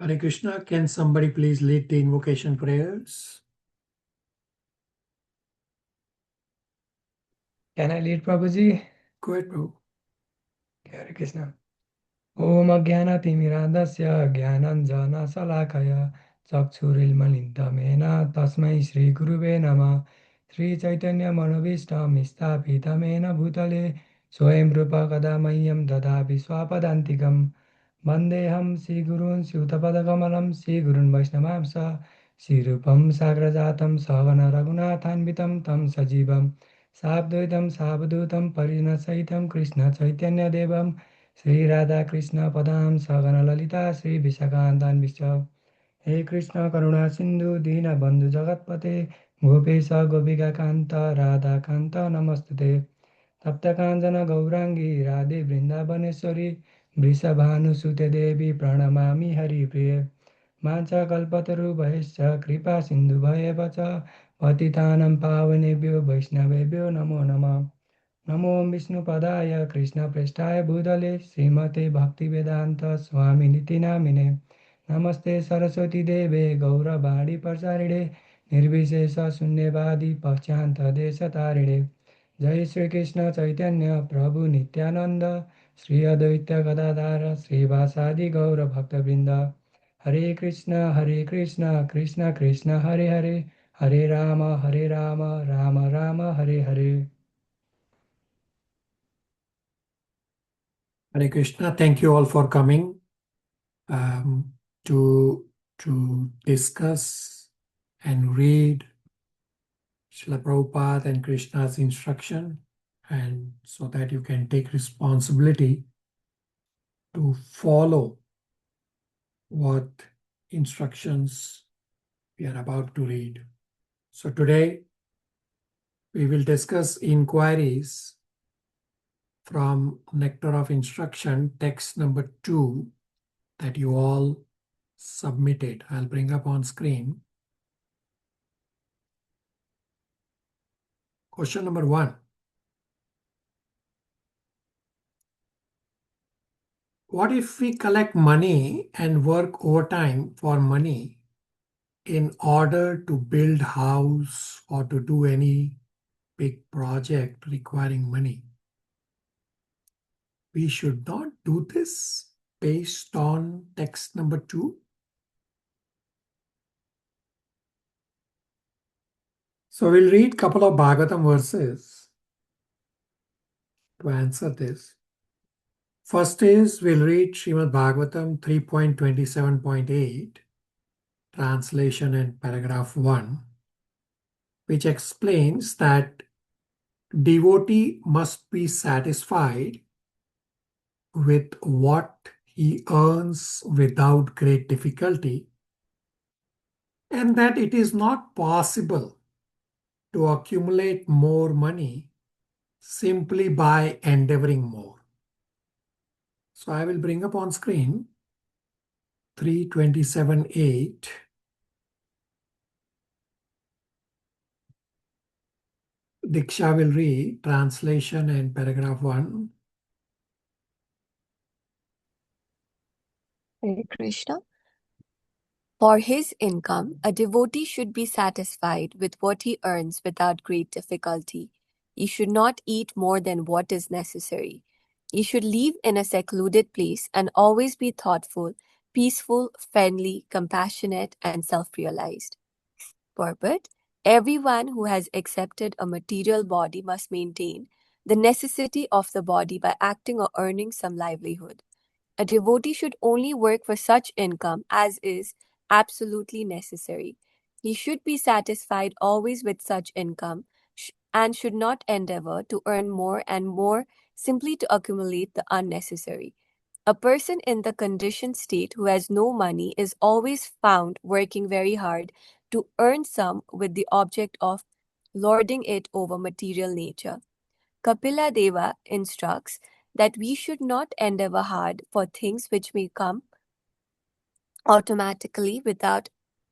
Hare Krishna, can somebody please lead the invocation prayers? Can I lead, Prabhuji? Go ahead, Prabhu. Hare Krishna. Om Ajnanatimirandasya Jnananjana-salakaya Chakshurilamalitamena Tasmai Shri Guruve Namah. Shri Chaitanya Manobishtam Sthapitamena Bhutale Swayam Rupa Kadamayyam Dadhapi Swapadantikam Vandeham Sri Gurun Syutapadakamalam Sri Gurun Vaishnavamsa Sri Rupam Sagrajatam Savana Raghunathanvitam Tam Sajivam Sabdaitam Sabdutam Parinasahitam Krishna Chaitanya Devam Sri Radha Krishna Padam Sagana Lalita Sri Vishakhantan Vishab He Krishna Karuna Sindhu Dina Bandhu Jagatpate Gopesa Gopika Kanta Radha Kanta Namastute Tapta Kanjana Gaurangi Radhe Vrindavaneshwari Vrishabhanusute Devi Pranamami Hari Priye Mancha Kalpatarubhayascha Kripa Sindhu Bhayevacha Patitanam Pavanebhyo Vaishnavebhyo Namo Namah Namo Vishnupadaya Krishna Prestaya Bhudale Srimate Bhaktivedanta Swami Niti Namine Namaste Saraswati Deve Gaura Bhadi Prasaride Nirvishesha Sunyavadi Pachanta Desataride Jai Sri Krishna Chaitanya Prabhu Nityananda Sri Advaita Gadadhara Sri Vasadi Gaura Bhakta Vrinda Hare Krishna Krishna Krishna Hare Hare Hare Rama Rama Rama Hare Hare. Hare Krishna, thank you all for coming to discuss and read Srila Prabhupada and Krishna's instruction, and so that you can take responsibility to follow what instructions we are about to read. So today we will discuss inquiries from Nectar of Instruction, text number 2 that you all submitted. I'll bring up on screen. Question number 1. What if we collect money and work overtime for money in order to build house or to do any big project requiring money? We should not do this based on text number 2. So we'll read a couple of Bhagavatam verses to answer this. First is, we'll read Srimad Bhagavatam 3.27.8, translation and paragraph 1, which explains that devotee must be satisfied with what he earns without great difficulty, and that it is not possible to accumulate more money simply by endeavoring more. So I will bring up on screen 3.27.8. Diksha will read translation and paragraph 1. Hare Krishna. For his income, a devotee should be satisfied with what he earns without great difficulty. He should not eat more than what is necessary. He should live in a secluded place and always be thoughtful, peaceful, friendly, compassionate, and self-realized. Purport: everyone who has accepted a material body must maintain the necessity of the body by acting or earning some livelihood. A devotee should only work for such income as is absolutely necessary. He should be satisfied always with such income and should not endeavor to earn more and more simply to accumulate the unnecessary. A person in the conditioned state who has no money is always found working very hard to earn some with the object of lording it over material nature. Kapila Deva instructs that we should not endeavor hard for things which may come automatically without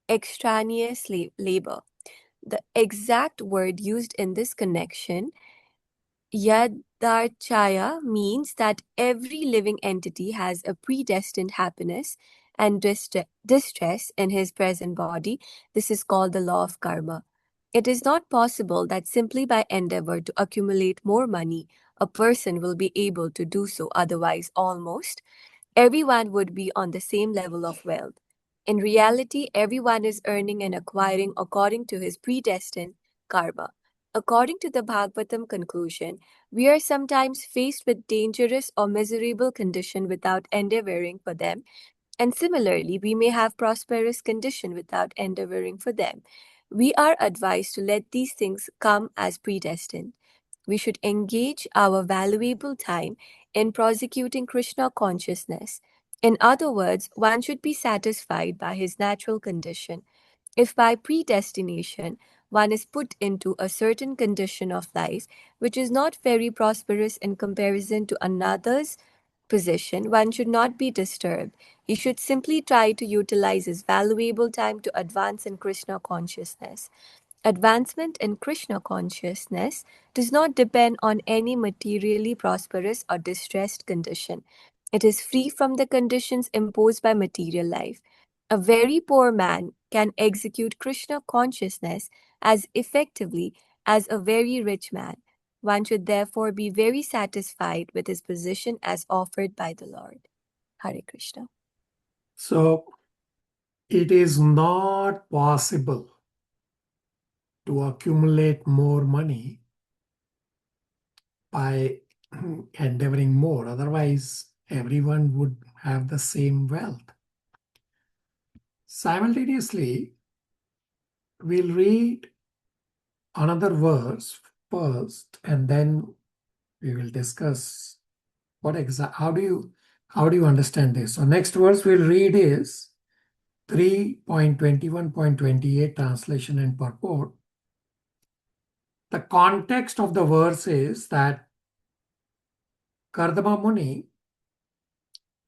extraneous labor. The exact word used in this connection, yadarchaya, means that every living entity has a predestined happiness and distress in his present body. This is called the law of karma. It is not possible that simply by endeavor to accumulate more money, a person will be able to do so. Otherwise, almost everyone would be on the same level of wealth. In reality, everyone is earning and acquiring according to his predestined karma. According to the Bhagavatam conclusion, we are sometimes faced with dangerous or miserable condition without endeavoring for them, and similarly, we may have prosperous condition without endeavoring for them. We are advised to let these things come as predestined. We should engage our valuable time in prosecuting Krishna consciousness. In other words, one should be satisfied by his natural condition. If by predestination one is put into a certain condition of life which is not very prosperous in comparison to another's position, one should not be disturbed. He should simply try to utilize his valuable time to advance in Krishna consciousness. Advancement in Krishna consciousness does not depend on any materially prosperous or distressed condition. It is free from the conditions imposed by material life. A very poor man can execute Krishna consciousness as effectively as a very rich man. One should therefore be very satisfied with his position as offered by the Lord. Hare Krishna. So it is not possible to accumulate more money by endeavoring more. Otherwise, everyone would have the same wealth. Simultaneously, we'll read another verse first, and then we will discuss how do you understand this. So next verse we'll read is 3.21.28 translation and purport. The context of the verse is that Kardama Muni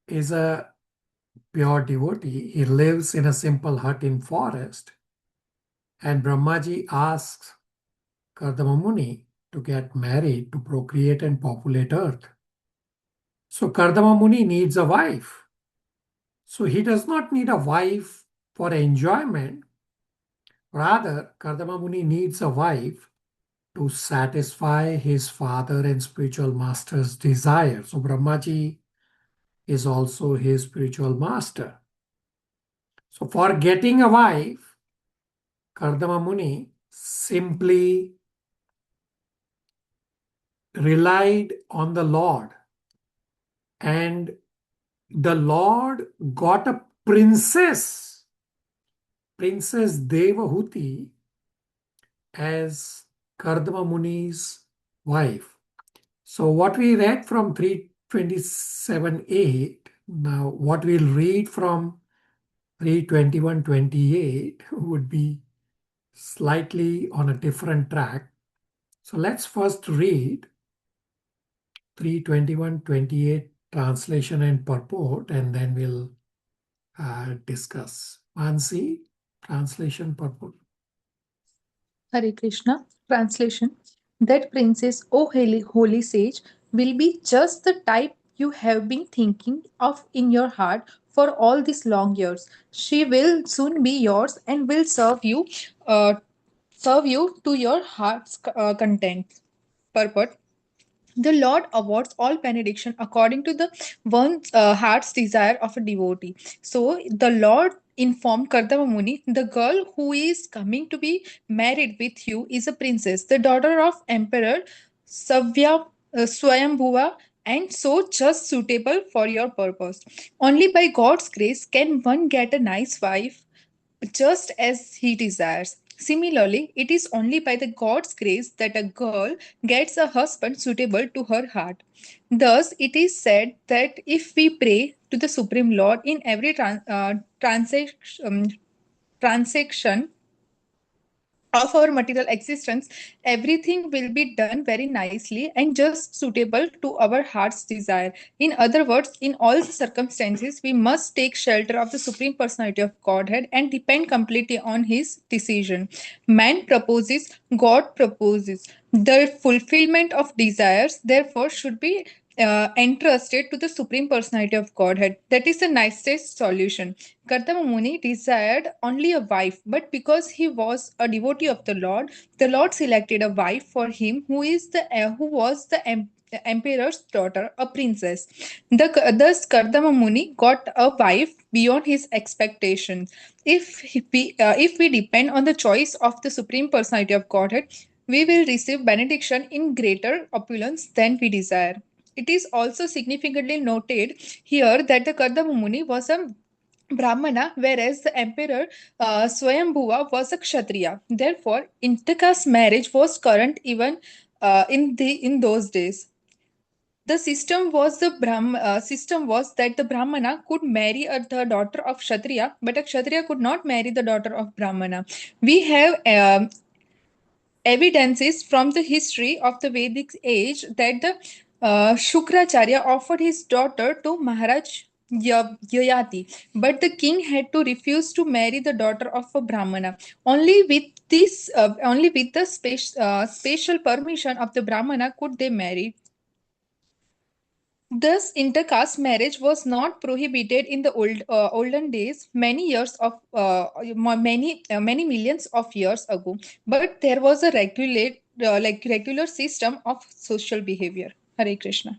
is a pure devotee. He lives in a simple hut in forest, and Brahmaji asks Kardama Muni to get married to procreate and populate earth. So Kardama Muni needs a wife. So he does not need a wife for enjoyment. Rather, Kardama Muni needs a wife to satisfy his father and spiritual master's desire. So Brahmaji is also his spiritual master. So for getting a wife, Kardama Muni simply relied on the Lord, and the Lord got a Princess Devahuti, as Kardama Muni's wife. So what we read from 327.8, now what we'll read from 321.28 would be slightly on a different track. So let's first read 321.28 translation and purport, and then we'll discuss. Mansi, translation purport. Hare Krishna. Translation. That princess, O holy sage, will be just the type you have been thinking of in your heart for all these long years. She will soon be yours and will serve you to your heart's content. Purport. The Lord awards all benediction according to the one's heart's desire of a devotee. So the Lord informed Kardama Muni, the girl who is coming to be married with you is a princess, the daughter of Emperor Swayambhuva, and so just suitable for your purpose. Only by God's grace can one get a nice wife just as he desires. Similarly, it is only by the God's grace that a girl gets a husband suitable to her heart. Thus, it is said that if we pray to the Supreme Lord in every transaction of our material existence, everything will be done very nicely and just suitable to our heart's desire. In other words, in all circumstances, we must take shelter of the Supreme Personality of Godhead and depend completely on His decision. Man proposes, God proposes. The fulfillment of desires, therefore, should be entrusted to the Supreme Personality of Godhead. That is the nicest solution. Kartama Muni desired only a wife, but because he was a devotee of the Lord selected a wife for him who was the emperor's daughter, a princess. Thus, Kardama Muni got a wife beyond his expectations. If we depend on the choice of the Supreme Personality of Godhead, we will receive benediction in greater opulence than we desire. It is also significantly noted here that the Kardama Muni was a Brahmana, whereas the emperor Swayambhuva was a Kshatriya. Therefore, intercaste marriage was current even in those days. The system was that the Brahmana could marry the daughter of Kshatriya, but a Kshatriya could not marry the daughter of Brahmana. We have evidences from the history of the Vedic age that the Shukracharya offered his daughter to Maharaj Yayati, but the king had to refuse to marry the daughter of a Brahmana. Only with the special permission of the Brahmana could they marry. Thus, intercaste marriage was not prohibited in the olden days, many millions of years ago. But there was a regular system of social behavior. Hare Krishna.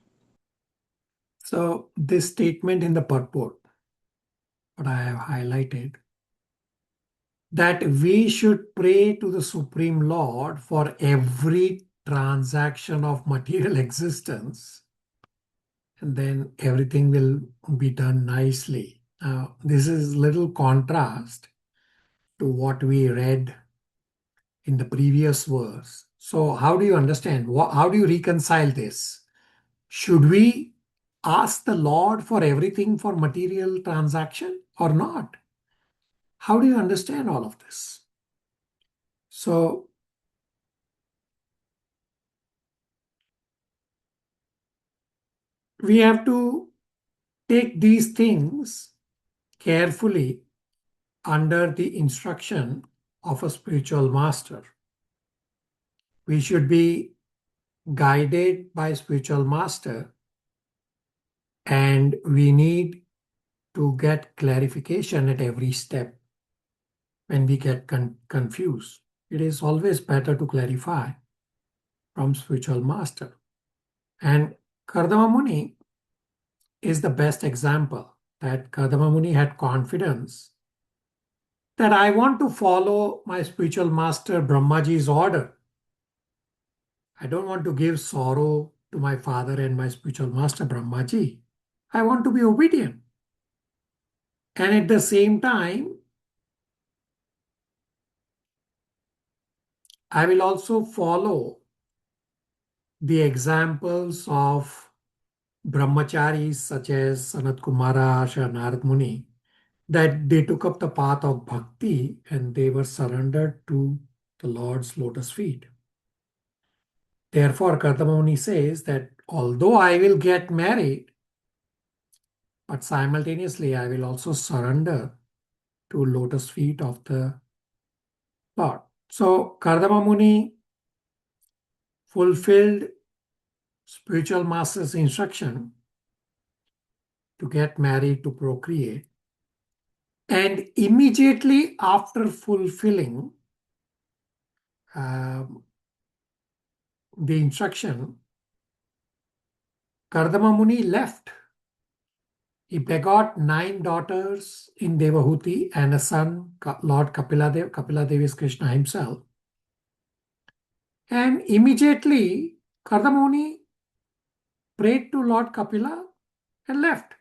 So this statement in the purport, what I have highlighted, that we should pray to the Supreme Lord for every transaction of material existence, and then everything will be done nicely. Now, this is little contrast to what we read in the previous verse. So how do you understand? How do you reconcile this? Should we ask the Lord for everything for material transaction or not? How do you understand all of this? So we have to take these things carefully under the instruction of a spiritual master. We should be guided by spiritual master, and we need to get clarification at every step when we get confused. It is always better to clarify from spiritual master. And Kardama Muni is the best example, that Kardama Muni had confidence that I want to follow my spiritual master Brahmaji's order. I don't want to give sorrow to my father and my spiritual master Brahmaji. I want to be obedient. And at the same time, I will also follow the examples of brahmacharis such as Sanat Kumara and Narad Muni, that they took up the path of bhakti and they were surrendered to the Lord's lotus feet. Therefore, Kardama Muni says that although I will get married, but simultaneously I will also surrender to lotus feet of the Lord. So Kardama Muni fulfilled spiritual master's instruction to get married, to procreate. And immediately after fulfilling the instruction, Kardama Muni left. He begot 9 daughters in Devahuti and a son, Lord Kapila. Kapila Dev is Krishna himself. And immediately, Kardama Muni prayed to Lord Kapila and left.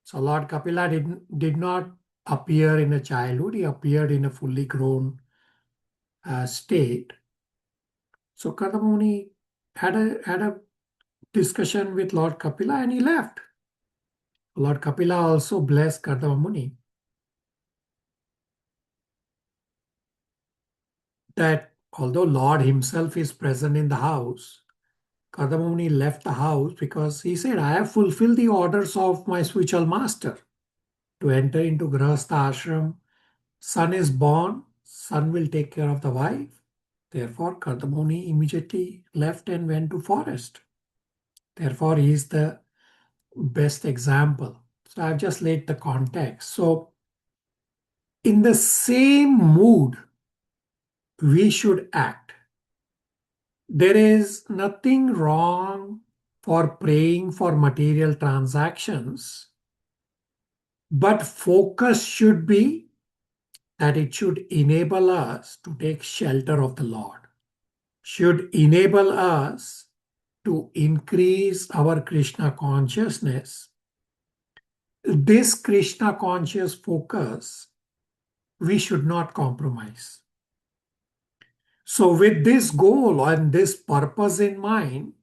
So Lord Kapila did not appear in a childhood. He appeared in a fully grown state. So Kardama Muni had a discussion with Lord Kapila and he left. Lord Kapila also blessed Kardama Muni that although Lord himself is present in the house, Kardama Muni left the house because he said, I have fulfilled the orders of my spiritual master to enter into Grahastha ashram. Son is born, son will take care of the wife. Therefore, Kardama Muni immediately left and went to forest. Therefore, he is the best example. So I've just laid the context. So in the same mood, we should act. There is nothing wrong for praying for material transactions, but focus should be that it should enable us to take shelter of the Lord, should enable us to increase our Krishna consciousness. This Krishna conscious focus, we should not compromise. So, with this goal and this purpose in mind,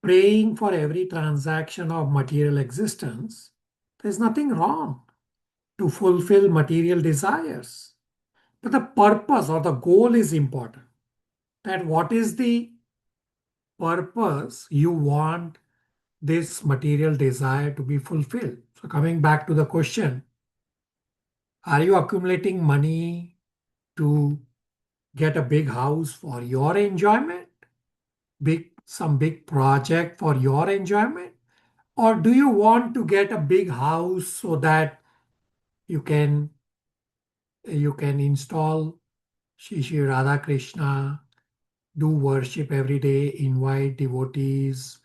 praying for every transaction of material existence, there's nothing wrong to fulfill material desires. But the purpose or the goal is important. That what is the purpose you want this material desire to be fulfilled? So, coming back to the question, are you accumulating money to get a big house for your enjoyment? Some big project for your enjoyment? Or do you want to get a big house so that you can install Shri Radha Krishna, do worship every day, invite devotees,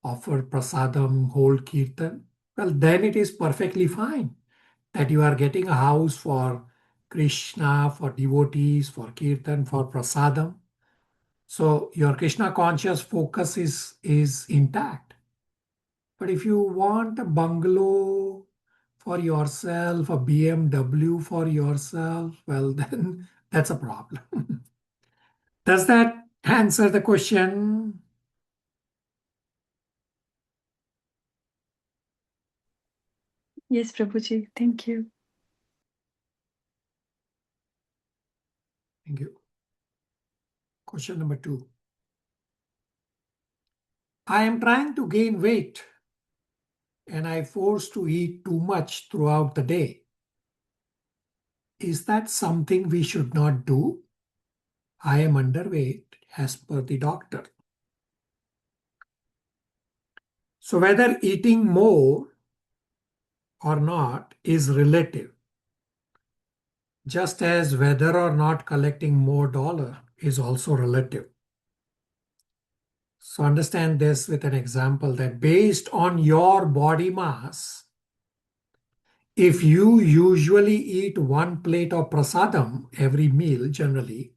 offer prasadam, hold kirtan? Well, then it is perfectly fine that you are getting a house for Krishna, for devotees, for kirtan, for prasadam. So your Krishna conscious focus is intact. But if you want a bungalow for yourself, a BMW for yourself, well, then that's a problem. Does that answer the question? Yes, Prabhuji. Thank you. Thank you. Question number 2. I am trying to gain weight and I forced to eat too much throughout the day. Is that something we should not do? I am underweight as per the doctor. So whether eating more or not is relative, just as whether or not collecting more dollar is also relative. So understand this with an example that based on your body mass, if you usually eat 1 plate of prasadam every meal generally,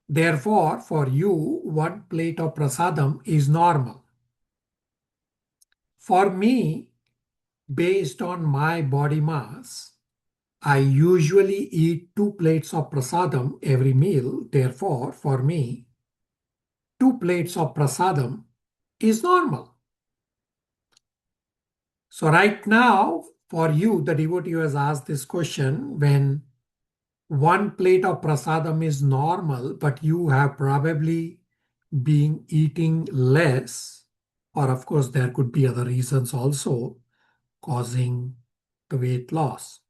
therefore for you 1 plate of prasadam is normal. For me, based on my body mass, I usually eat 2 plates of prasadam every meal. Therefore, for me, 2 plates of prasadam is normal. So right now, for you, the devotee who has asked this question, when 1 plate of prasadam is normal, but you have probably been eating less, or of course, there could be other reasons also causing the weight loss.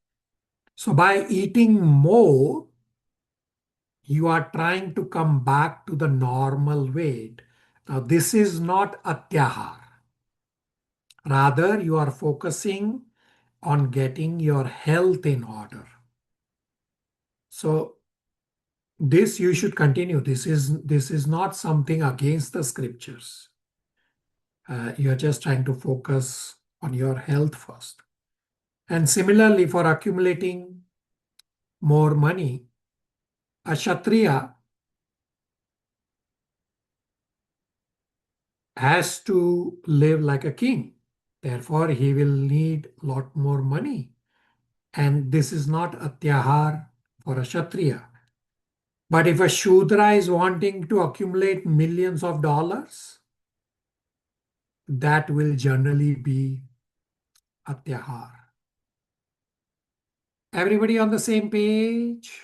So by eating more, you are trying to come back to the normal weight. Now, this is not atyahar. Rather, you are focusing on getting your health in order. So, this you should continue. This is not something against the scriptures. You are just trying to focus on your health first. And similarly, for accumulating more money, a Kshatriya has to live like a king. Therefore, he will need a lot more money. And this is not atyahar for a Kshatriya. But if a Shudra is wanting to accumulate millions of dollars, that will generally be atyahar. Everybody on the same page?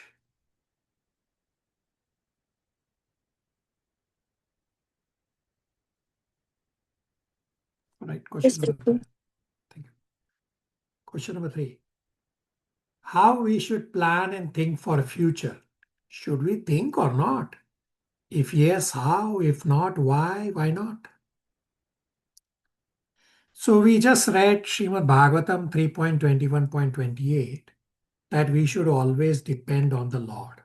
All right, question Yes, number Prabhu. 3. Thank you. Question number 3. How we should plan and think for future. Should we think or not? If yes, how? If not, why? Why not? So we just read Srimad Bhagavatam 3.21.28 that we should always depend on the Lord.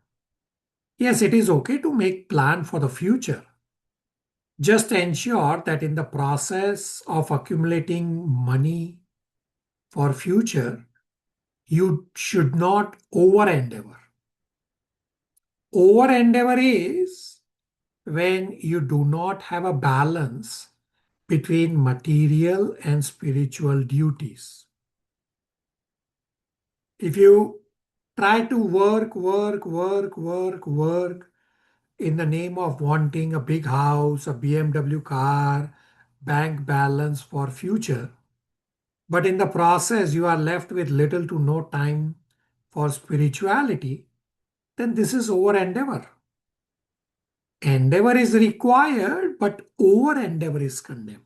Yes, it is okay to make plan for the future. Just ensure that in the process of accumulating money for future, you should not over endeavor. Over endeavor is when you do not have a balance between material and spiritual duties. If you try to work in the name of wanting a big house, a BMW car, bank balance for future, but in the process you are left with little to no time for spirituality, then this is over endeavor. Endeavor is required, but over endeavor is condemned.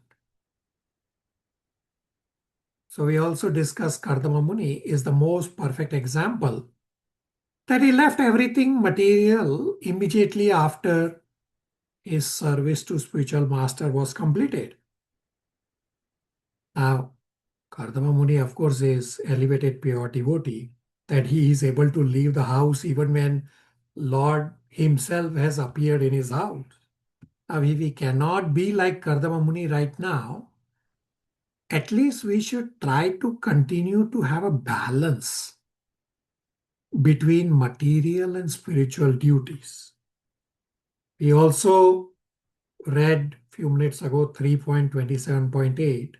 So we also discussed Kardama Muni is the most perfect example that he left everything material immediately after his service to spiritual master was completed. Now, Kardama Muni, of course, is elevated pure devotee, that he is able to leave the house even when Lord himself has appeared in his house. Now, if we cannot be like Kardama Muni right now, at least we should try to continue to have a balance between material and spiritual duties. We also read a few minutes ago 3.27.8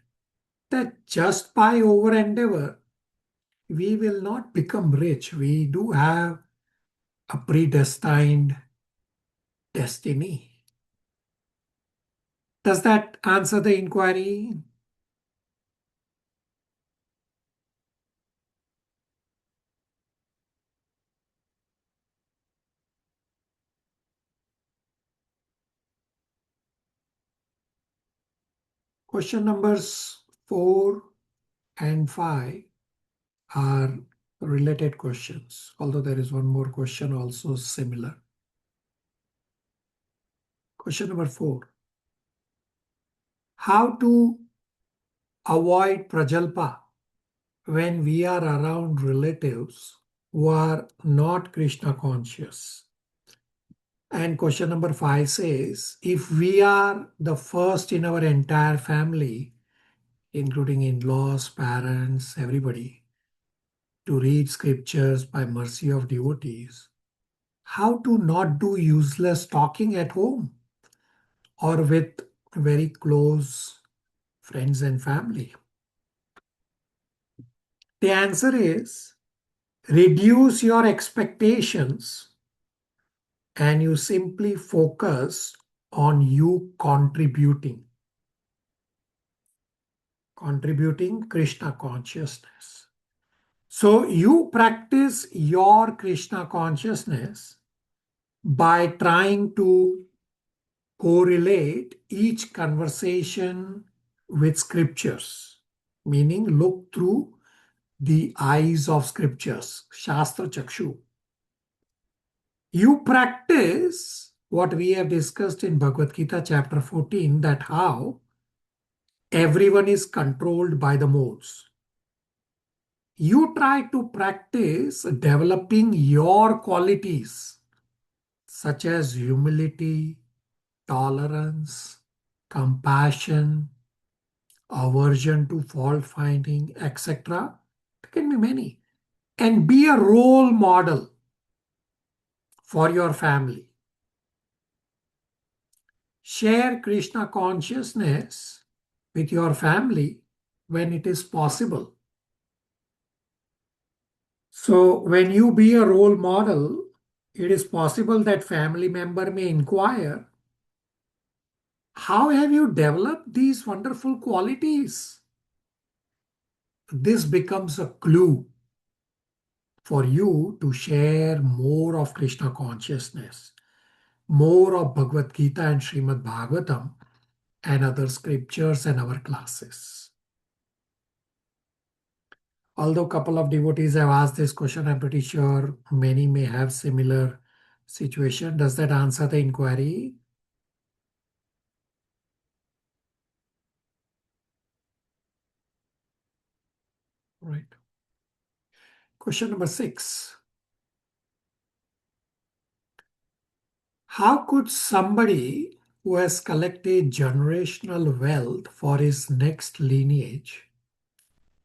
that just by over endeavor, we will not become rich. We do have a predestined destiny. Does that answer the inquiry? Question numbers 4 and 5 are related questions, although there is one more question also similar. Question number 4. How to avoid prajalpa when we are around relatives who are not Krishna conscious? And question number 5 says, if we are the first in our entire family, including in-laws, parents, everybody, to read scriptures by mercy of devotees, how to not do useless talking at home or with very close friends and family? The answer is reduce your expectations and you simply focus on you contributing Krishna consciousness. So you practice your Krishna consciousness by trying to correlate each conversation with scriptures, meaning look through the eyes of scriptures, Shastra Chakshu. You practice what we have discussed in Bhagavad Gita chapter 14, that how everyone is controlled by the modes. You try to practice developing your qualities such as humility, tolerance, compassion, aversion to fault finding, etc. There can be many. And be a role model for your family. Share Krishna consciousness with your family when it is possible. So when you be a role model, it is possible that family member may inquire, how have you developed these wonderful qualities? This becomes a clue for you to share more of Krishna consciousness, more of Bhagavad Gita and Srimad Bhagavatam and other scriptures and our classes. Although a couple of devotees have asked this question, I'm pretty sure many may have similar situation. Does that answer the inquiry? Right. Question number 6. How could somebody who has collected generational wealth for his next lineage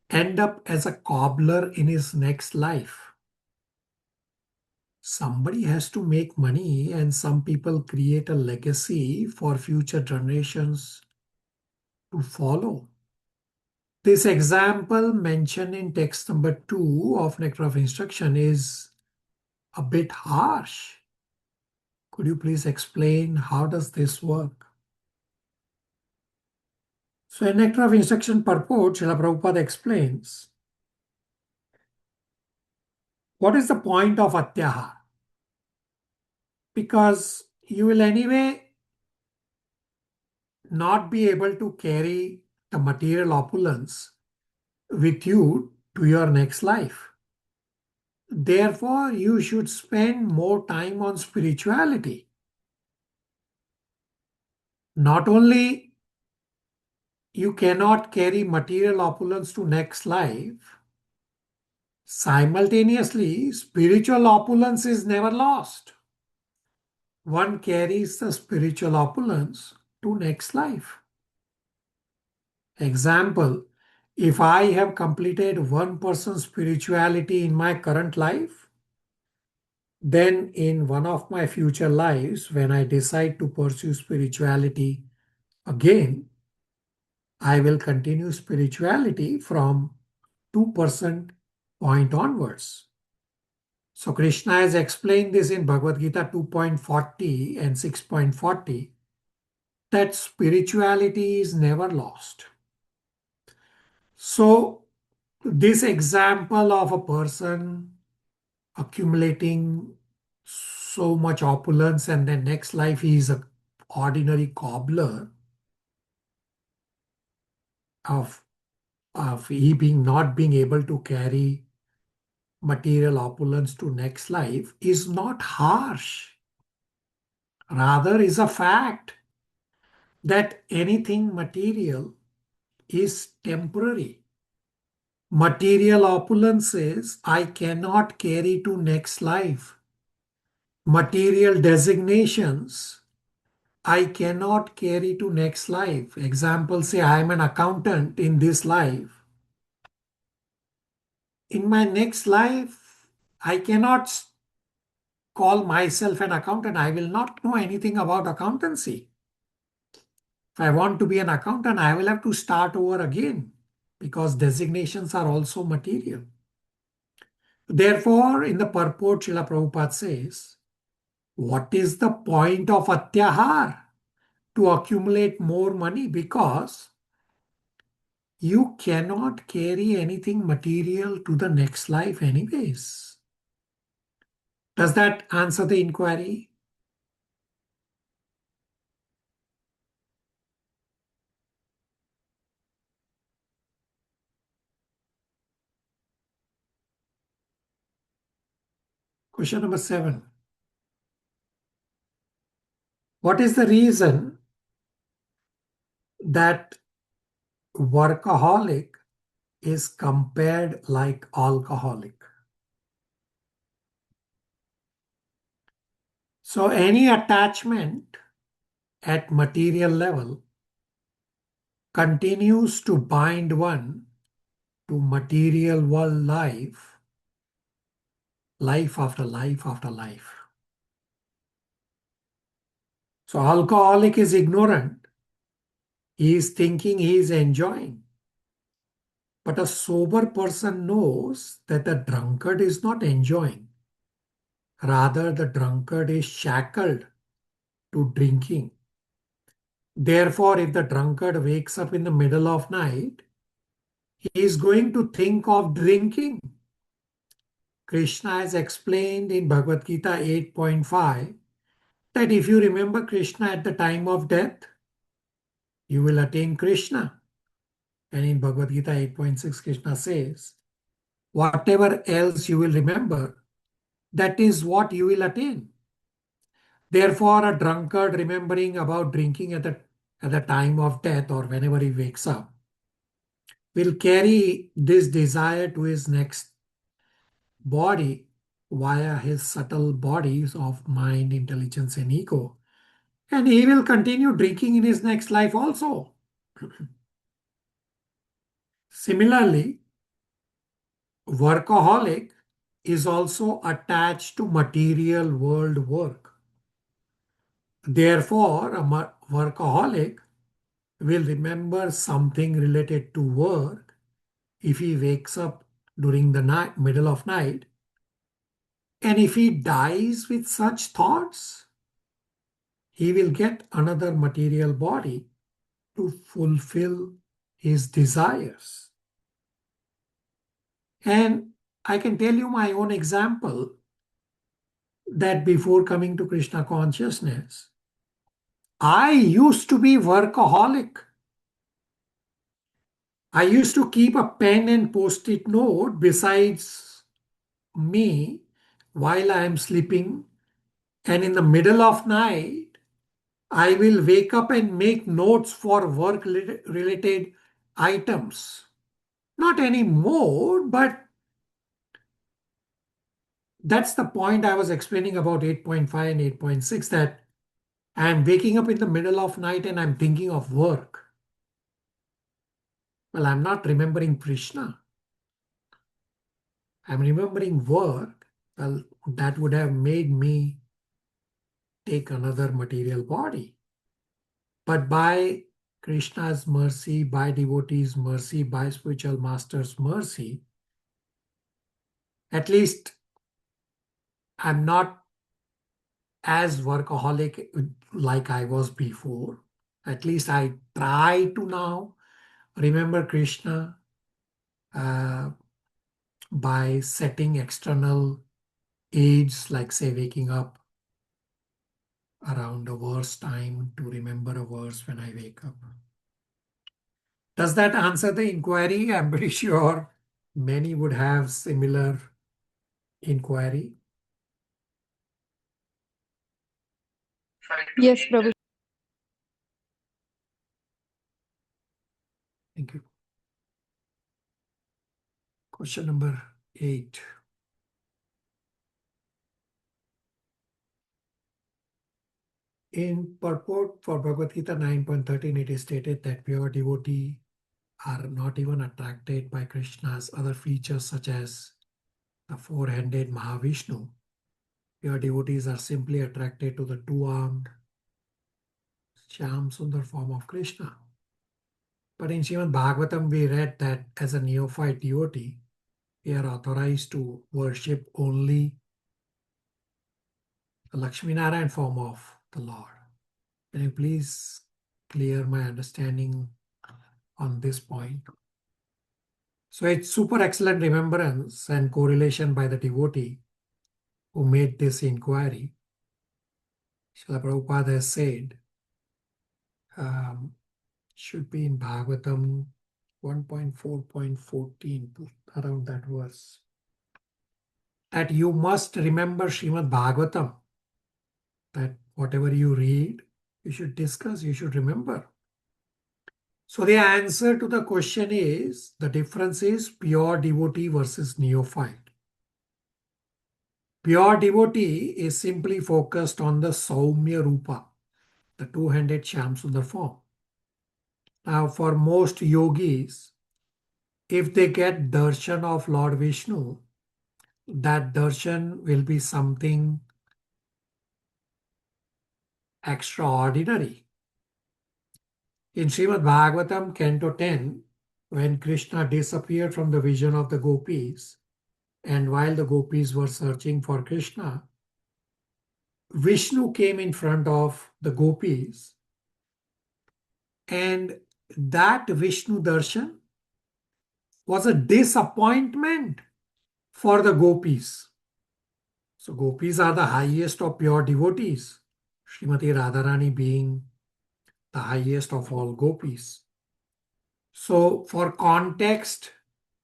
end up as a cobbler in his next life? Somebody has to make money, and some people create a legacy for future generations to follow. This example mentioned in text number 2 of Nectar of Instruction is a bit harsh. Could you please explain how does this work? So in Nectar of Instruction purport, Srila Prabhupada explains, what is the point of Atyahar? Because you will anyway not be able to carry the material opulence with you to your next life. Therefore, you should spend more time on spirituality. Not only you cannot carry material opulence to next life, simultaneously, spiritual opulence is never lost. One carries the spiritual opulence to next life. Example, if I have completed 1% spirituality in my current life, then in one of my future lives, when I decide to pursue spirituality again, I will continue spirituality from 2% point onwards. So Krishna has explained this in Bhagavad Gita 2.40 and 6.40, that spirituality is never lost. So this example of a person accumulating so much opulence and then next life he is an ordinary cobbler, of he being not being able to carry material opulence to next life is not harsh. Rather is a fact that anything material is temporary. Material opulences I cannot carry to next life. Material designations I cannot carry to next life. Example, say I am an accountant in this life. In my next life, I cannot call myself an accountant. I will not know anything about accountancy. If I want to be an accountant, I will have to start over again because designations are also material. Therefore, in the purport, Srila Prabhupada says, what is the point of Atyahar? To accumulate more money, because you cannot carry anything material to the next life anyways. Does that answer the inquiry? Question number 7. What is the reason that workaholic is compared like alcoholic? So any attachment at material level continues to bind one to material world life, life after life after life. So alcoholic is ignorant. He is thinking he is enjoying. But a sober person knows that the drunkard is not enjoying. Rather, the drunkard is shackled to drinking. Therefore, if the drunkard wakes up in the middle of night, he is going to think of drinking. Krishna has explained in Bhagavad Gita 8.5 that if you remember Krishna at the time of death, you will attain Krishna. And in Bhagavad Gita 8.6, Krishna says, whatever else you will remember, that is what you will attain. Therefore, a drunkard remembering about drinking at the time of death or whenever he wakes up will carry this desire to his next body via his subtle bodies of mind, intelligence, and ego. And he will continue drinking in his next life also. Similarly, workaholic is also attached to material world work. Therefore, a workaholic will remember something related to work if he wakes up during the night, middle of night. And if he dies with such thoughts, he will get another material body to fulfill his desires. And I can tell you my own example that before coming to Krishna consciousness, I used to be workaholic. I used to keep a pen and post-it note besides me while I am sleeping, and in the middle of night, I will wake up and make notes for work-related items. Not anymore, but that's the point I was explaining about 8.5 and 8.6, that I'm waking up in the middle of night and I'm thinking of work. Well, I'm not remembering Krishna. I'm remembering work. Well, that would have made me take another material body. But by Krishna's mercy, by devotees' mercy, by spiritual master's mercy, at least I'm not as workaholic like I was before. At least I try to now remember Krishna by setting external aids, like say waking up around a verse time to remember a verse when I wake up. Does that answer the inquiry? I'm pretty sure many would have similar inquiry. Yes, Prabhu. Thank you. Question number 8. In purport for Bhagavad Gita 9.13, it is stated that pure devotees are not even attracted by Krishna's other features such as the four-handed Mahavishnu. Pure devotees are simply attracted to the two-armed Shyam Sundar form of Krishna. But in Srimad Bhagavatam, we read that as a neophyte devotee, we are authorized to worship only the Lakshmi Narayan form of the Lord. Can you please clear my understanding on this point? So it's super excellent remembrance and correlation by the devotee who made this inquiry. Srila Prabhupada has said, should be in Bhagavatam 1.4.14, around that verse, that you must remember Srimad Bhagavatam, that whatever you read, you should discuss, you should remember. So the answer to the question is, the difference is pure devotee versus neophyte. Pure devotee is simply focused on the Saumya Rupa, the two-handed Shyamsundar form. Now for most yogis, if they get darshan of Lord Vishnu, that darshan will be something extraordinary. In Srimad Bhagavatam, Canto 10, when Krishna disappeared from the vision of the gopis, and while the gopis were searching for Krishna, Vishnu came in front of the gopis, and that Vishnu darshan was a disappointment for the gopis. So gopis are the highest of pure devotees, Srimati Radharani being the highest of all gopis. So for context,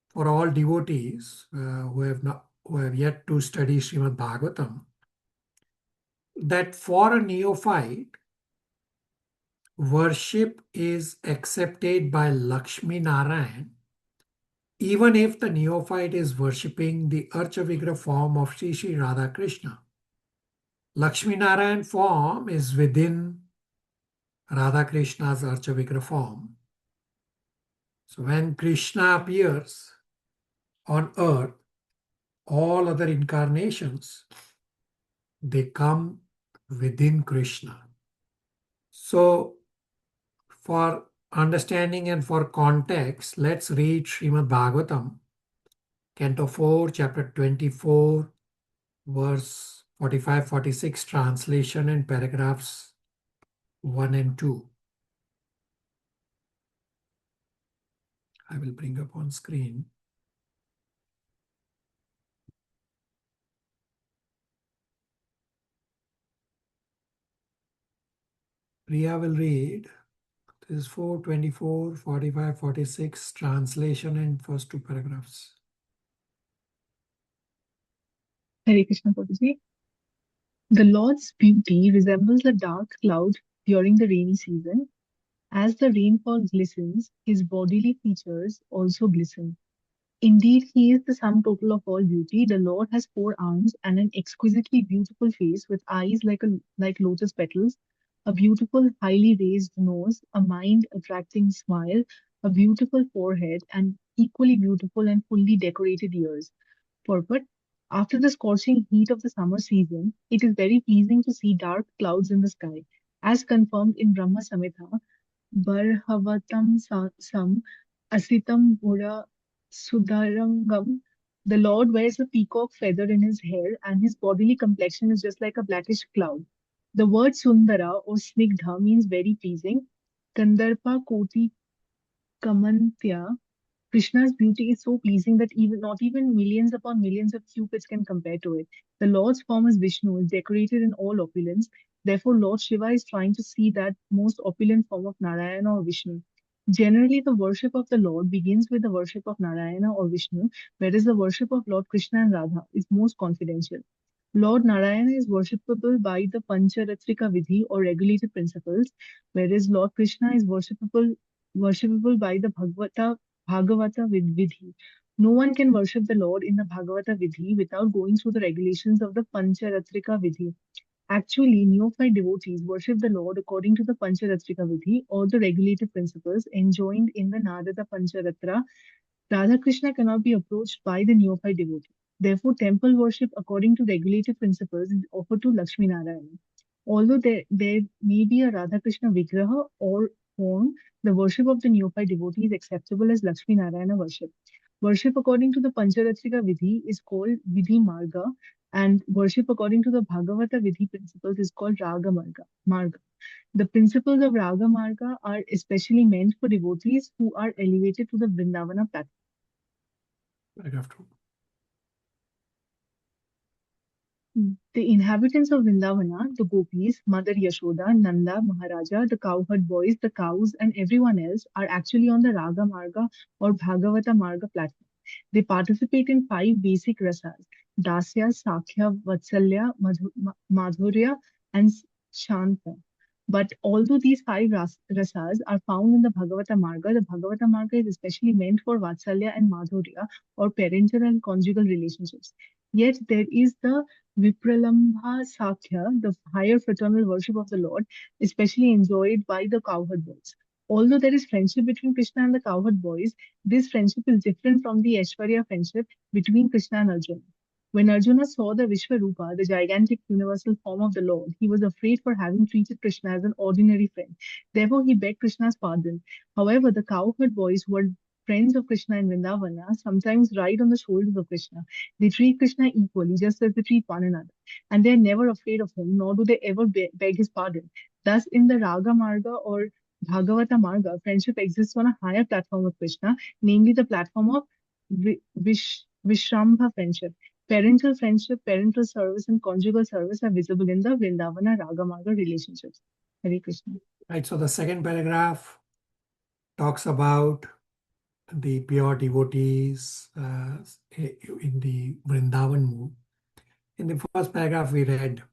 for all devotees who have yet to study Srimad Bhagavatam, that for a neophyte, worship is accepted by Lakshmi Narayan even if the neophyte is worshipping the Archavigra form of Sri Sri Radha Krishna. Lakshmi Narayan form is within Radha Krishna's Archavigra form. So when Krishna appears on earth, all other incarnations, they come within Krishna. So for understanding and for context, let's read Srimad Bhagavatam, Canto 4, Chapter 24, verse 45-46, translation and paragraphs 1 and 2. I will bring up on screen. Priya will read. This is 4, 24, 45, 46, translation and first two paragraphs. Hare Krishna Prabhuji. The Lord's beauty resembles a dark cloud during the rainy season. As the rainfall glistens, his bodily features also glisten. Indeed, he is the sum total of all beauty. The Lord has 4 arms and an exquisitely beautiful face with eyes like lotus petals, a beautiful, highly raised nose, a mind-attracting smile, a beautiful forehead, and equally beautiful and fully decorated ears. Purport: after the scorching heat of the summer season, it is very pleasing to see dark clouds in the sky. As confirmed in Brahma Samhita, Barhavatam Sam Asitam Bhura Sudarangam. The Lord wears a peacock feather in his hair, and his bodily complexion is just like a blackish cloud. The word Sundara or Snigdha means very pleasing. Kandarpa Koti Kamantya. Krishna's beauty is so pleasing that even not even millions upon millions of cupids can compare to it. The Lord's form as Vishnu is decorated in all opulence. Therefore, Lord Shiva is trying to see that most opulent form of Narayana or Vishnu. Generally, the worship of the Lord begins with the worship of Narayana or Vishnu, whereas the worship of Lord Krishna and Radha is most confidential. Lord Narayana is worshipable by the Pancharatrika Vidhi or regulated principles, whereas Lord Krishna is worshipable by the Bhagavata Vidhi. No one can worship the Lord in the Bhagavata Vidhi without going through the regulations of the Pancharatrika Vidhi. Actually, neophyte devotees worship the Lord according to the Pancharatrika Vidhi or the regulated principles enjoined in the Narada Pancharatra. Radha Krishna cannot be approached by the neophyte devotee. Therefore, temple worship according to regulated principles is offered to Lakshmi Narayana. Although there may be a Radha Krishna Vigraha or form, the worship of the neophyte devotee is acceptable as Lakshmi Narayana worship. Worship according to the Pancharatrika Vidhi is called Vidhi Marga, and worship according to the Bhagavata Vidhi principles is called Raga Marga. The principles of Raga Marga are especially meant for devotees who are elevated to the Vrindavana platform. Paragraph 2. The inhabitants of Vrindavana, the gopis, Mother Yashoda, Nanda, Maharaja, the cowherd boys, the cows, and everyone else are actually on the Raga Marga or Bhagavata Marga platform. They participate in 5 basic rasas: Dasya, Sakhya, Vatsalya, Madhurya, and Shanta. But although these 5 rasas are found in the Bhagavata Marga, the Bhagavata Marga is especially meant for Vatsalya and Madhurya or parental and conjugal relationships. Yet there is the Vipralambha Sakhya, the higher fraternal worship of the Lord, especially enjoyed by the cowherd boys. Although there is friendship between Krishna and the cowherd boys, this friendship is different from the Aishwarya friendship between Krishna and Arjuna. When Arjuna saw the Vishwarupa, the gigantic universal form of the Lord, he was afraid for having treated Krishna as an ordinary friend. Therefore, he begged Krishna's pardon. However, the cowherd boys who are friends of Krishna in Vrindavana sometimes ride on the shoulders of Krishna. They treat Krishna equally, just as they treat one another. And they are never afraid of him, nor do they ever beg his pardon. Thus, in the Raga Marga or Bhagavata Marga, friendship exists on a higher platform of Krishna, namely the platform of Vishrambha friendship. Parental friendship, parental service, and conjugal service are visible in the Vrindavana Raga Marga relationships. Hare Krishna. Right, so the second paragraph talks about the pure devotees in the Vrindavan mood. In the first paragraph, we read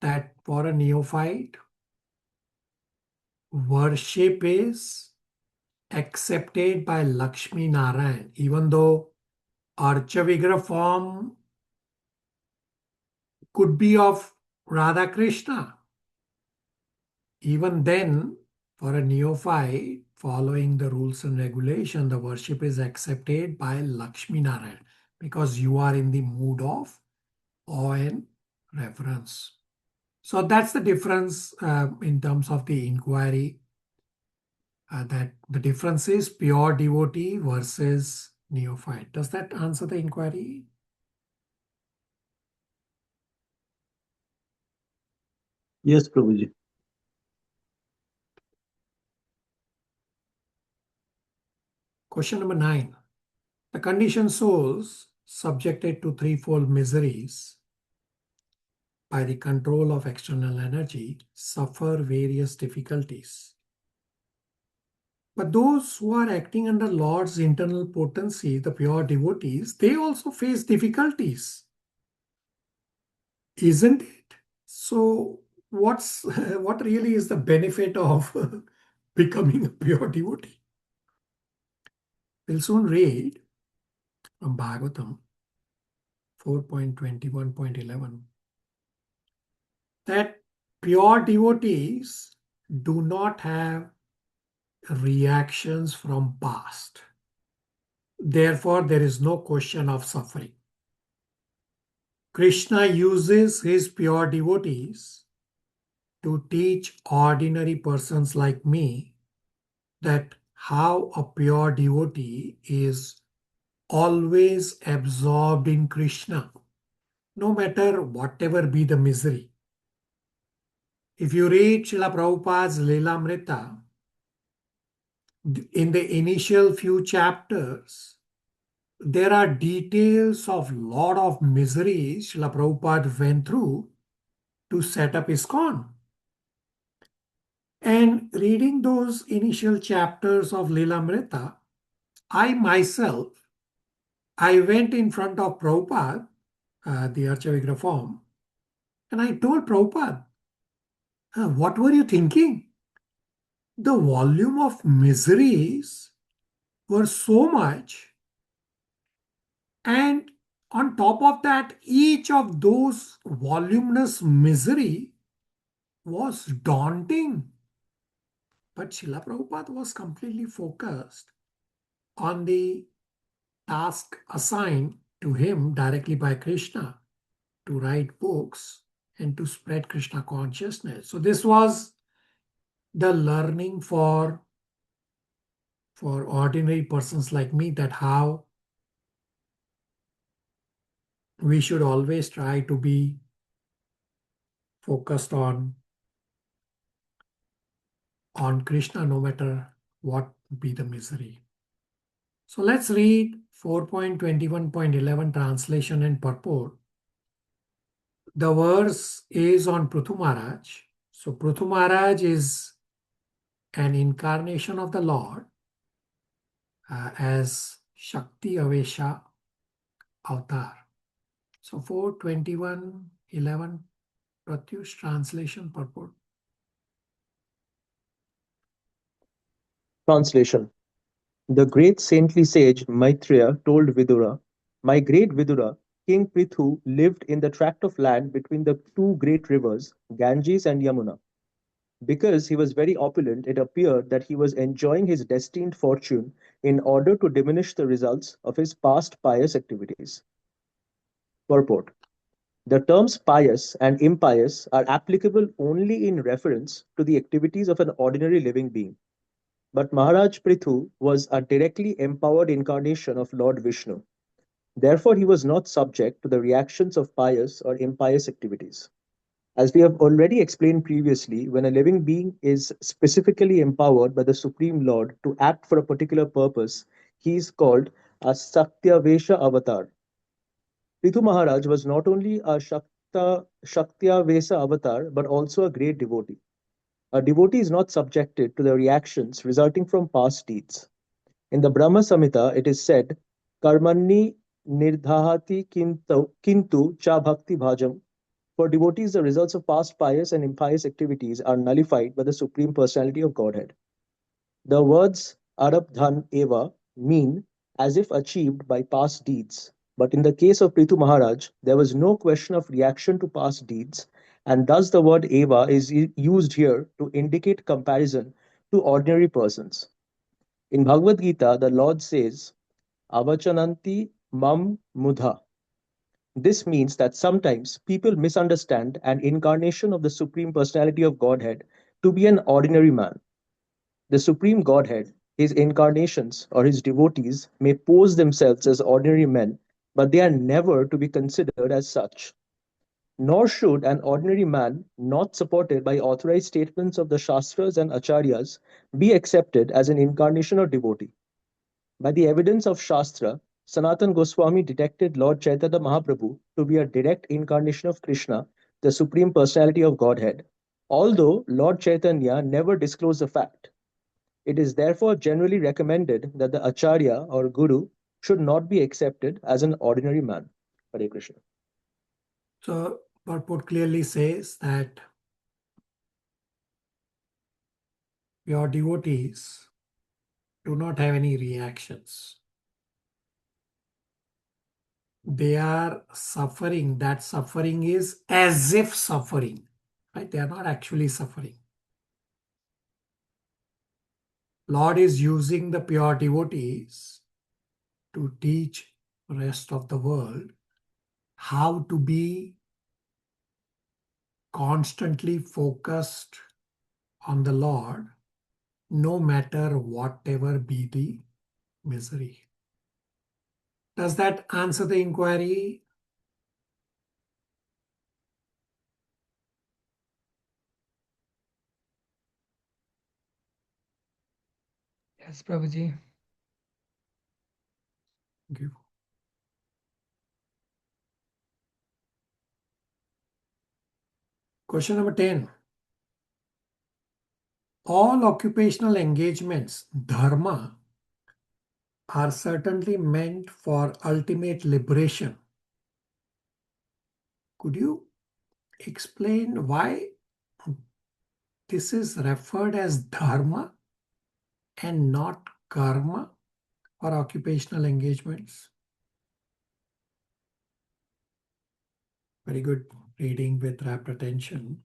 that for a neophyte, worship is accepted by Lakshmi Narayan, even though Archavigra form could be of Radha Krishna. Even then, for a neophyte, following the rules and regulation, the worship is accepted by Lakshmi Narayan because you are in the mood of awe and reverence. So that's the difference in terms of the inquiry. That the difference is pure devotee versus neophyte. Does that answer the inquiry? Yes, Prabhuji. Question number 9. The conditioned souls subjected to threefold miseries by the control of external energy suffer various difficulties. But those who are acting under Lord's internal potency, the pure devotees, they also face difficulties. Isn't it? So what really is the benefit of becoming a pure devotee? We'll soon read from Bhagavatam 4.21.11 that pure devotees do not have reactions from past. Therefore, there is no question of suffering. Krishna uses his pure devotees to teach ordinary persons like me that how a pure devotee is always absorbed in Krishna, no matter whatever be the misery. If you read Srila Prabhupada's Lilamrita, in the initial few chapters, there are details of lot of miseries Srila Prabhupada went through to set up ISKCON. And reading those initial chapters of Lilamrita, I myself, I went in front of Prabhupada, the Archavigra form, and I told Prabhupada, what were you thinking? The volume of miseries were so much, and on top of that, each of those voluminous misery was daunting. But Srila Prabhupada was completely focused on the task assigned to him directly by Krishna to write books and to spread Krishna consciousness. So this was the learning for ordinary persons like me, that how we should always try to be focused on Krishna, no matter what be the misery. So let's read 4.21.11 translation and purport. The verse is on Prithu Maharaj. So Prithu Maharaj is an incarnation of the Lord as Shakti Avesha Avatar. So 4.21.11 Pratyush translation purport. Translation. The great saintly sage Maitreya told Vidura, "My great Vidura, King Prithu lived in the tract of land between the two great rivers, Ganges and Yamuna. Because he was very opulent, it appeared that he was enjoying his destined fortune in order to diminish the results of his past pious activities." Purport. The terms pious and impious are applicable only in reference to the activities of an ordinary living being. But Maharaj Prithu was a directly empowered incarnation of Lord Vishnu. Therefore, he was not subject to the reactions of pious or impious activities. As we have already explained previously, when a living being is specifically empowered by the Supreme Lord to act for a particular purpose, he is called a Satyavesha avatar. Prithu Maharaj was not only a Shaktya avatar but also a great devotee. A devotee is not subjected to the reactions resulting from past deeds. In the Brahma Samhita, it is said, Karmanni nirdhahati kintu cha bhakti bhajam. For devotees, the results of past pious and impious activities are nullified by the Supreme Personality of Godhead. The words arabdhan eva mean as if achieved by past deeds. But in the case of Prithu Maharaj, there was no question of reaction to past deeds, and thus the word eva is used here to indicate comparison to ordinary persons. In Bhagavad Gita, the Lord says, Avachananti mam mudha. This means that sometimes people misunderstand an incarnation of the Supreme Personality of Godhead to be an ordinary man. The Supreme Godhead, his incarnations, or his devotees may pose themselves as ordinary men, but they are never to be considered as such. Nor should an ordinary man, not supported by authorized statements of the Shastras and Acharyas, be accepted as an incarnation or devotee. By the evidence of Shastra, Sanatan Goswami detected Lord Chaitanya Mahaprabhu to be a direct incarnation of Krishna, the Supreme Personality of Godhead, although Lord Chaitanya never disclosed the fact. It is therefore generally recommended that the Acharya or Guru should not be accepted as an ordinary man. Hare Krishna. So purport clearly says that your devotees do not have any reactions. They are suffering. That suffering is as if suffering, right? They are not actually suffering. Lord is using the pure devotees to teach the rest of the world how to be constantly focused on the Lord, no matter whatever be the misery. Does that answer the inquiry? Yes, Prabhuji. Thank you. Question number 10. All occupational engagements, dharma, are certainly meant for ultimate liberation. Could you explain why this is referred as dharma and not karma for occupational engagements? Very good reading with rapt attention.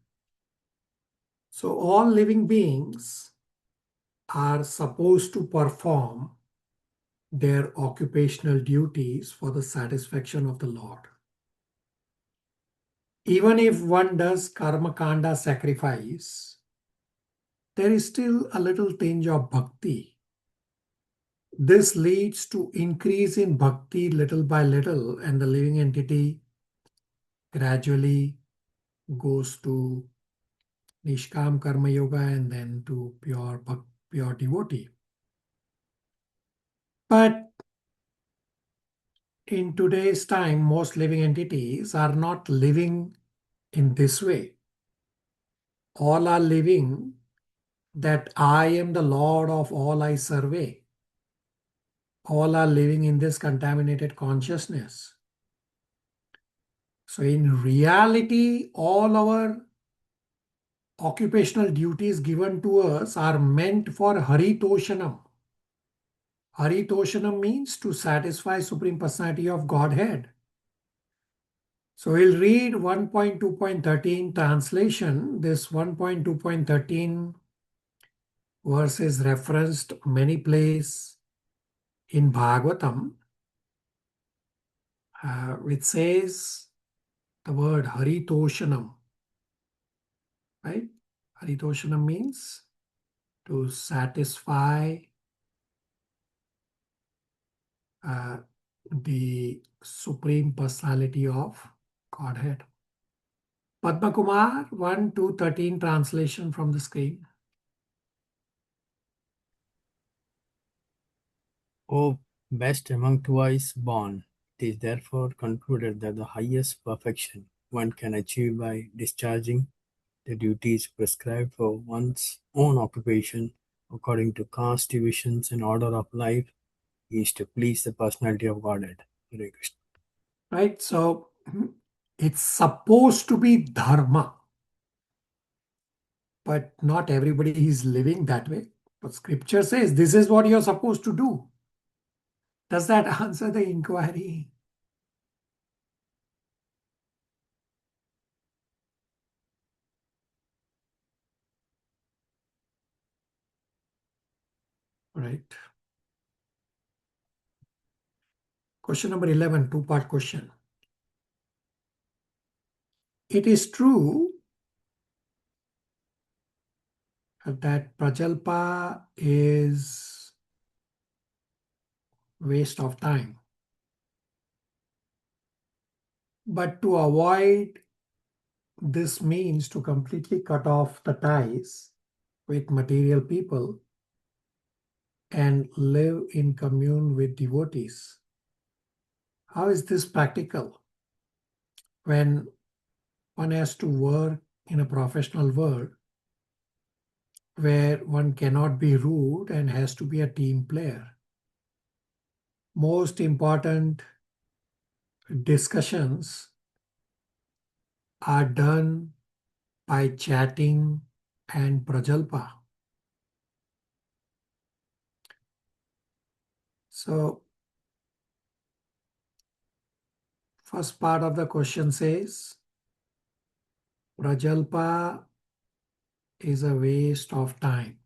So all living beings are supposed to perform their occupational duties for the satisfaction of the Lord. Even if one does karma kanda sacrifice, there is still a little tinge of bhakti. This leads to increase in bhakti little by little, and the living entity gradually goes to Nishkam Karma Yoga and then to pure devotee. But in today's time, most living entities are not living in this way. All are living that I am the Lord of all I survey. All are living in this contaminated consciousness. So in reality, all our occupational duties given to us are meant for Haritoshanam. Haritoshanam means to satisfy Supreme Personality of Godhead. So we'll read 1.2.13 translation. This 1.2.13 verse is referenced many places in Bhagavatam, which says the word Haritoshanam. Right? Haritoshanam means to satisfy the Supreme Personality of Godhead. Padma Kumar, 1.2.13 translation from the screen. O best among twice born, it is therefore concluded that the highest perfection one can achieve by discharging the duties prescribed for one's own occupation according to caste divisions and order of life is to please the personality of Godhead. Hare Krishna. Right? So it's supposed to be dharma, but not everybody is living that way. But scripture says this is what you're supposed to do. Does that answer the inquiry? Right. Question number 11, two-part question. It is true that prajalpa is waste of time. But to avoid this means to completely cut off the ties with material people and live in commune with devotees. How is this practical when one has to work in a professional world where one cannot be rude and has to be a team player? Most important discussions are done by chatting and prajalpa. So, first part of the question says, prajalpa is a waste of time.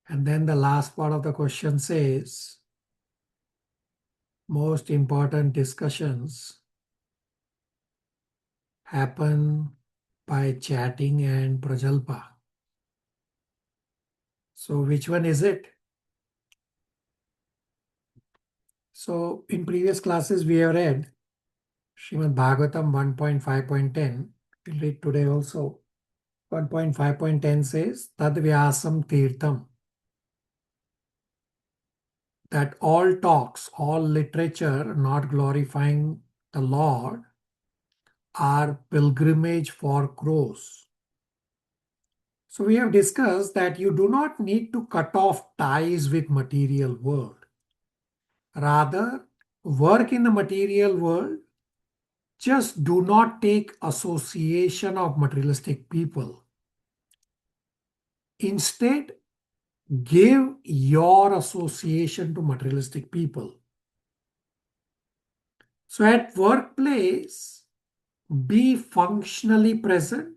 And then the last part of the question says, most important discussions happen by chatting and prajalpa. So which one is it? So in previous classes we have read Srimad Bhagavatam 1.5.10. We'll read today also. 1.5.10 says, Tad Vyasam Tirtham. That all talks, all literature not glorifying the Lord are pilgrimage for crows. So we have discussed that you do not need to cut off ties with material world. Rather, work in the material world. Just do not take association of materialistic people. Instead, give your association to materialistic people. So at workplace, be functionally present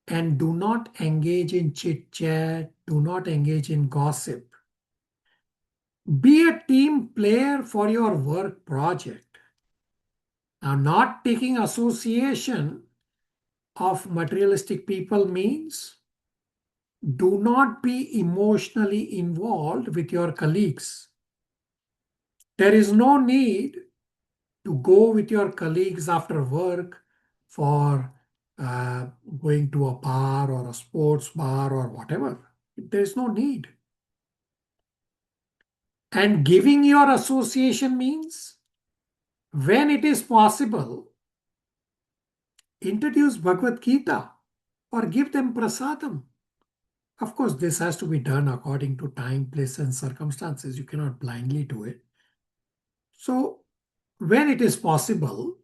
and do not engage in chit-chat, do not engage in gossip. Be a team player for your work project. Now, not taking association of materialistic people means do not be emotionally involved with your colleagues. There is no need to go with your colleagues after work for going to a bar or a sports bar or whatever. There is no need. And giving your association means when it is possible, introduce Bhagavad Gita or give them prasadam. Of course, this has to be done according to time, place, and circumstances. You cannot blindly do it. So, when it is possible,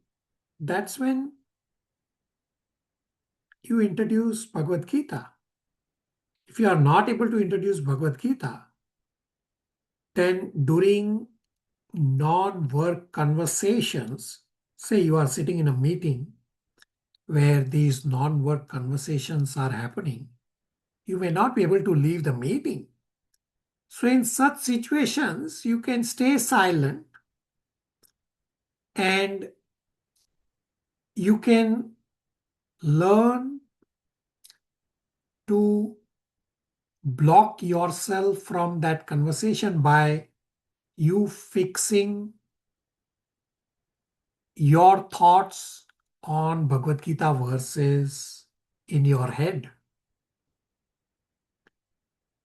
that's when you introduce Bhagavad Gita. If you are not able to introduce Bhagavad Gita, then during non-work conversations, say you are sitting in a meeting where these non-work conversations are happening, you may not be able to leave the meeting. So in such situations, you can stay silent and you can learn to block yourself from that conversation by you fixing your thoughts on Bhagavad Gita verses in your head.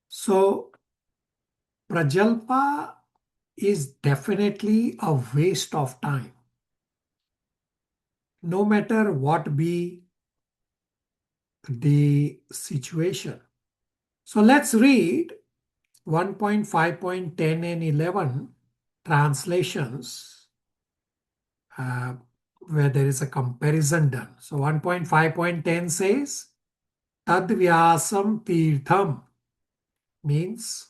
So, Prajalpa is definitely a waste of time. No matter what be the situation. So let's read 1.5.10 and 11 translations where there is a comparison done. So 1.5.10 says, Tadvyasam Tirtham means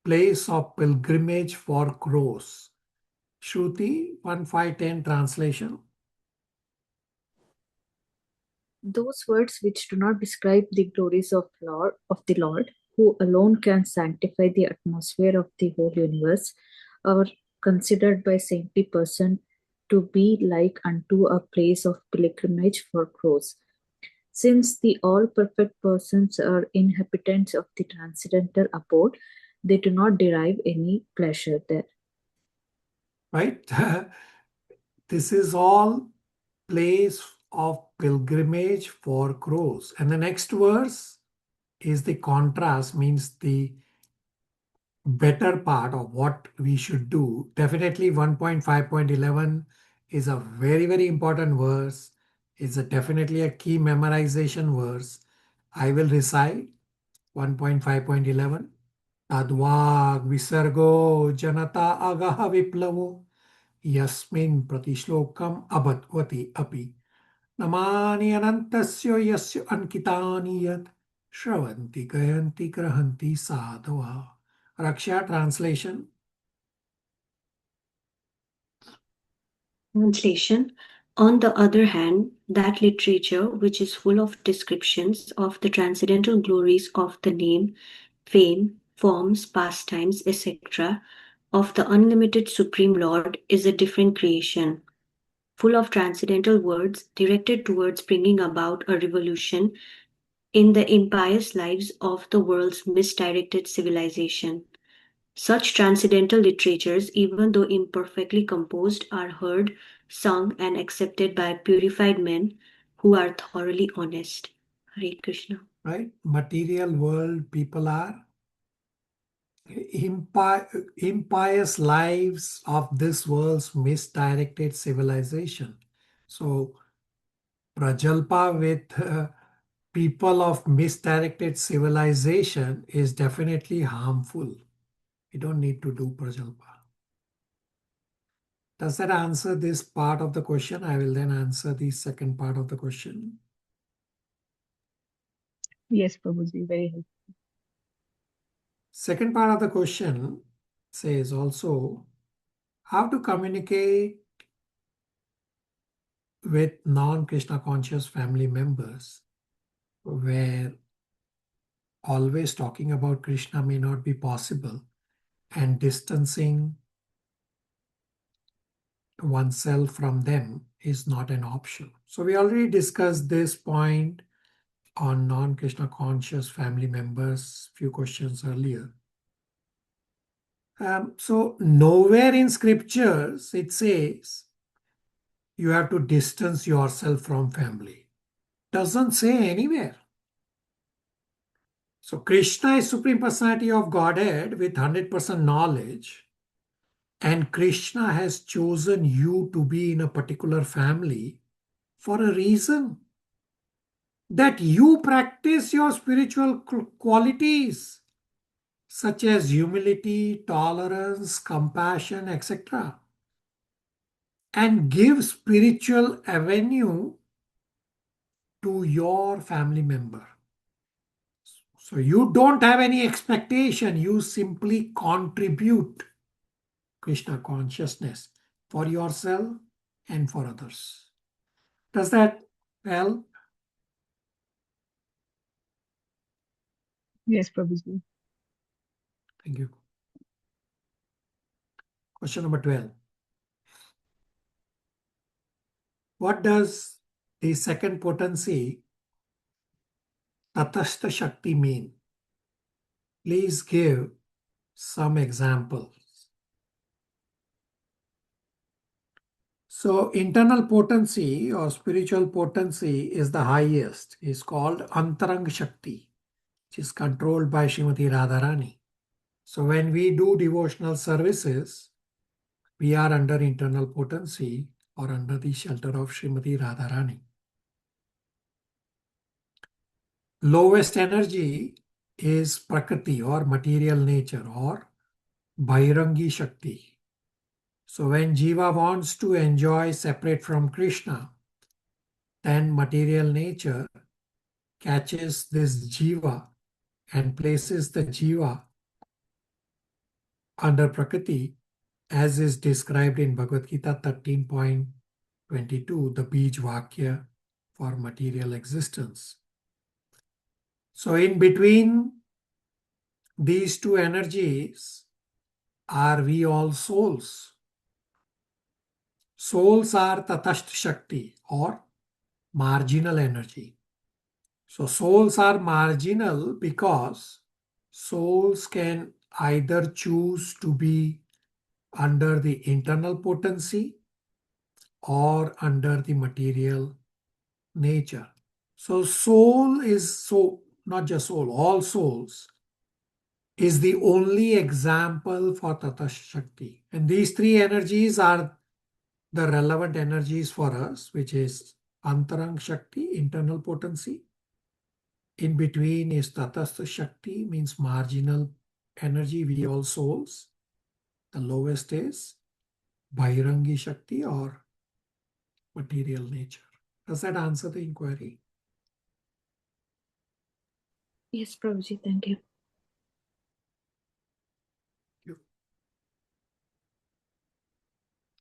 place of pilgrimage for crows. Shruti 1510 translation. Those words which do not describe the glories of the Lord, who alone can sanctify the atmosphere of the whole universe, are considered by saintly person to be like unto a place of pilgrimage for crows. Since the all perfect persons are inhabitants of the transcendental abode, they do not derive any pleasure there. Right? This is all place of pilgrimage for crows. And the next verse is the contrast, means the better part of what we should do. Definitely 1.5.11 is a very, very important verse. It's definitely a key memorization verse. I will recite 1.5.11. Tadvag visargo janata agaha viplavo yasmin pratishlokam abhatvati api namani anantasya yasya ankitani yat shravanti gayanti grahanti sadhava. Raksha translation. Translation. On the other hand, that literature which is full of descriptions of the transcendental glories of the name, fame, forms, pastimes, etc., of the unlimited Supreme Lord is a different creation, full of transcendental words directed towards bringing about a revolution in the impious lives of the world's misdirected civilization. Such transcendental literatures, even though imperfectly composed, are heard, sung, and accepted by purified men who are thoroughly honest. Hare Krishna. Right? Material world people are impious lives of this world's misdirected civilization. So Prajalpa with people of misdirected civilization is definitely harmful. We don't need to do Prajalpa. Does that answer this part of the question? I will then answer the second part of the question. Yes, Prabhuji, very helpful. Second part of the question says also how to communicate with non-Krishna conscious family members where always talking about Krishna may not be possible and distancing oneself from them is not an option. So we already discussed this point on non-Krishna conscious family members few questions earlier. So nowhere in scriptures it says you have to distance yourself from family. Doesn't say anywhere. So Krishna is Supreme Personality of Godhead with 100% knowledge, and Krishna has chosen you to be in a particular family for a reason. That you practice your spiritual qualities such as humility, tolerance, compassion, etc. and give spiritual avenue to your family member. So you don't have any expectation, you simply contribute Krishna consciousness for yourself and for others. Does that help? Yes, Prabhuji. Thank you. Question number 12. What does the second potency, Tatastha Shakti, mean? Please give some examples. So internal potency or spiritual potency is the highest. It's called Antarang Shakti, which is controlled by Srimati Radharani. So when we do devotional services, we are under internal potency or under the shelter of Srimati Radharani. Lowest energy is Prakriti or material nature or Bhairangi Shakti. So when Jiva wants to enjoy separate from Krishna, then material nature catches this jiva and places the jiva under Prakriti, as is described in Bhagavad Gita 13.22, the Bij Vakya for material existence. So in between these two energies are we all souls. Souls are Tatastha Shakti or marginal energy. So souls are marginal because souls can either choose to be under the internal potency or under the material nature. So soul is, so not just soul, all souls is the only example for Tata Shakti. And these three energies are the relevant energies for us, which is Antarang Shakti, internal potency. In between is Tatastha Shakti, means marginal energy, we all souls. The lowest is Bhairangi Shakti or material nature. Does that answer the inquiry? Yes, Prabhuji, thank you.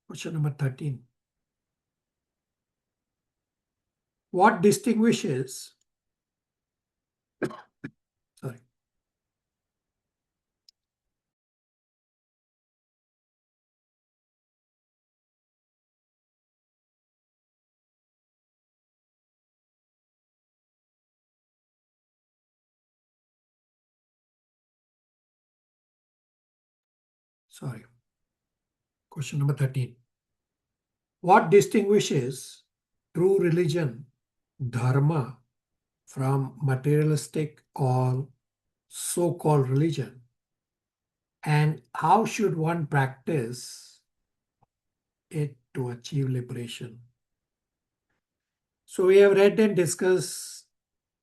Question number 13. What distinguishes, sorry, question number 13. What distinguishes true religion, dharma, from materialistic or so-called religion? And how should one practice it to achieve liberation? So we have read and discussed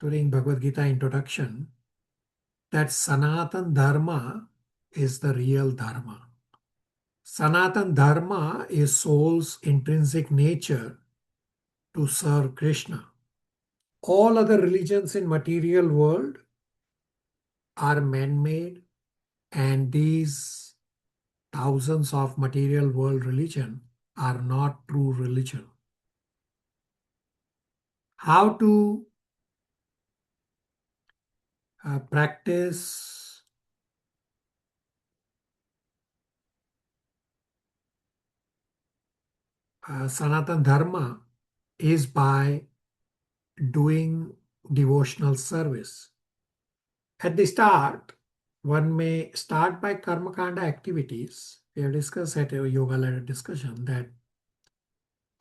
during Bhagavad Gita introduction that Sanatan Dharma is the real Dharma. Sanatan Dharma is soul's intrinsic nature to serve Krishna. All other religions in material world are man-made, and these thousands of material world religion are not true religion. How to practice Sanatan Dharma is by doing devotional service. At the start, one may start by Karmakanda activities. We have discussed at a yoga ladder discussion that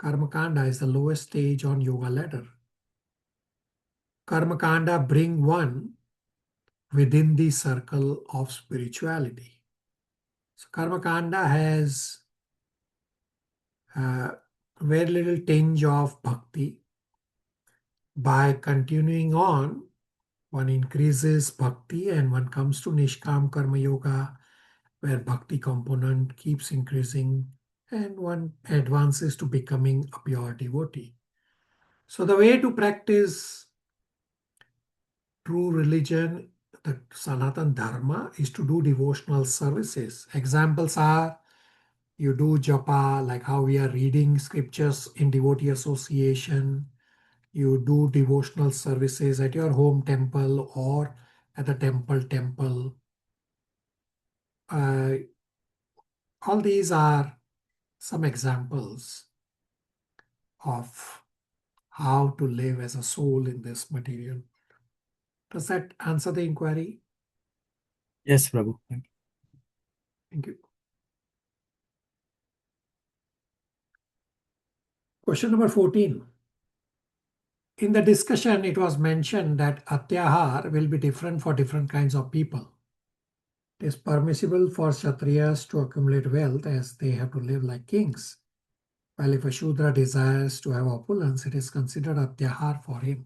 Karmakanda is the lowest stage on yoga ladder. Karmakanda bring one within the circle of spirituality. So Karmakanda has very little tinge of bhakti. By continuing on, one increases bhakti and one comes to Nishkam Karma Yoga, where bhakti component keeps increasing and one advances to becoming a pure devotee. So the way to practice true religion, the Sanatan Dharma, is to do devotional services. Examples are you do japa, like how we are reading scriptures in devotee association. You do devotional services at your home temple or at the temple. All these are some examples of how to live as a soul in this material. Does that answer the inquiry? Yes, Prabhu. Thank you. Thank you. Question number 14. In the discussion, it was mentioned that atyahar will be different for different kinds of people. It is permissible for Kshatriyas to accumulate wealth as they have to live like kings. While if a Shudra desires to have opulence, it is considered atyahar for him.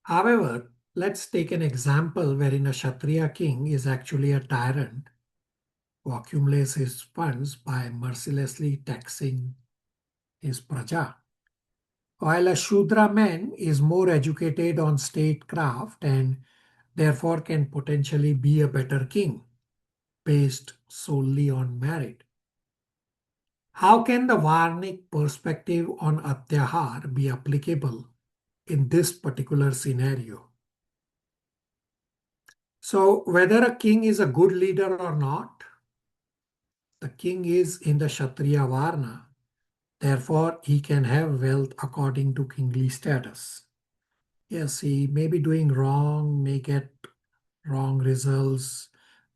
However, let's take an example wherein a Kshatriya king is actually a tyrant who accumulates his funds by mercilessly taxing his praja. while a Shudra man is more educated on statecraft and therefore can potentially be a better king based solely on merit. How can the Varnik perspective on Atyahar be applicable in this particular scenario? So, whether a king is a good leader or not, the king is in the Kshatriya Varna. Therefore, he can have wealth according to kingly status. Yes, he may be doing wrong, may get wrong results,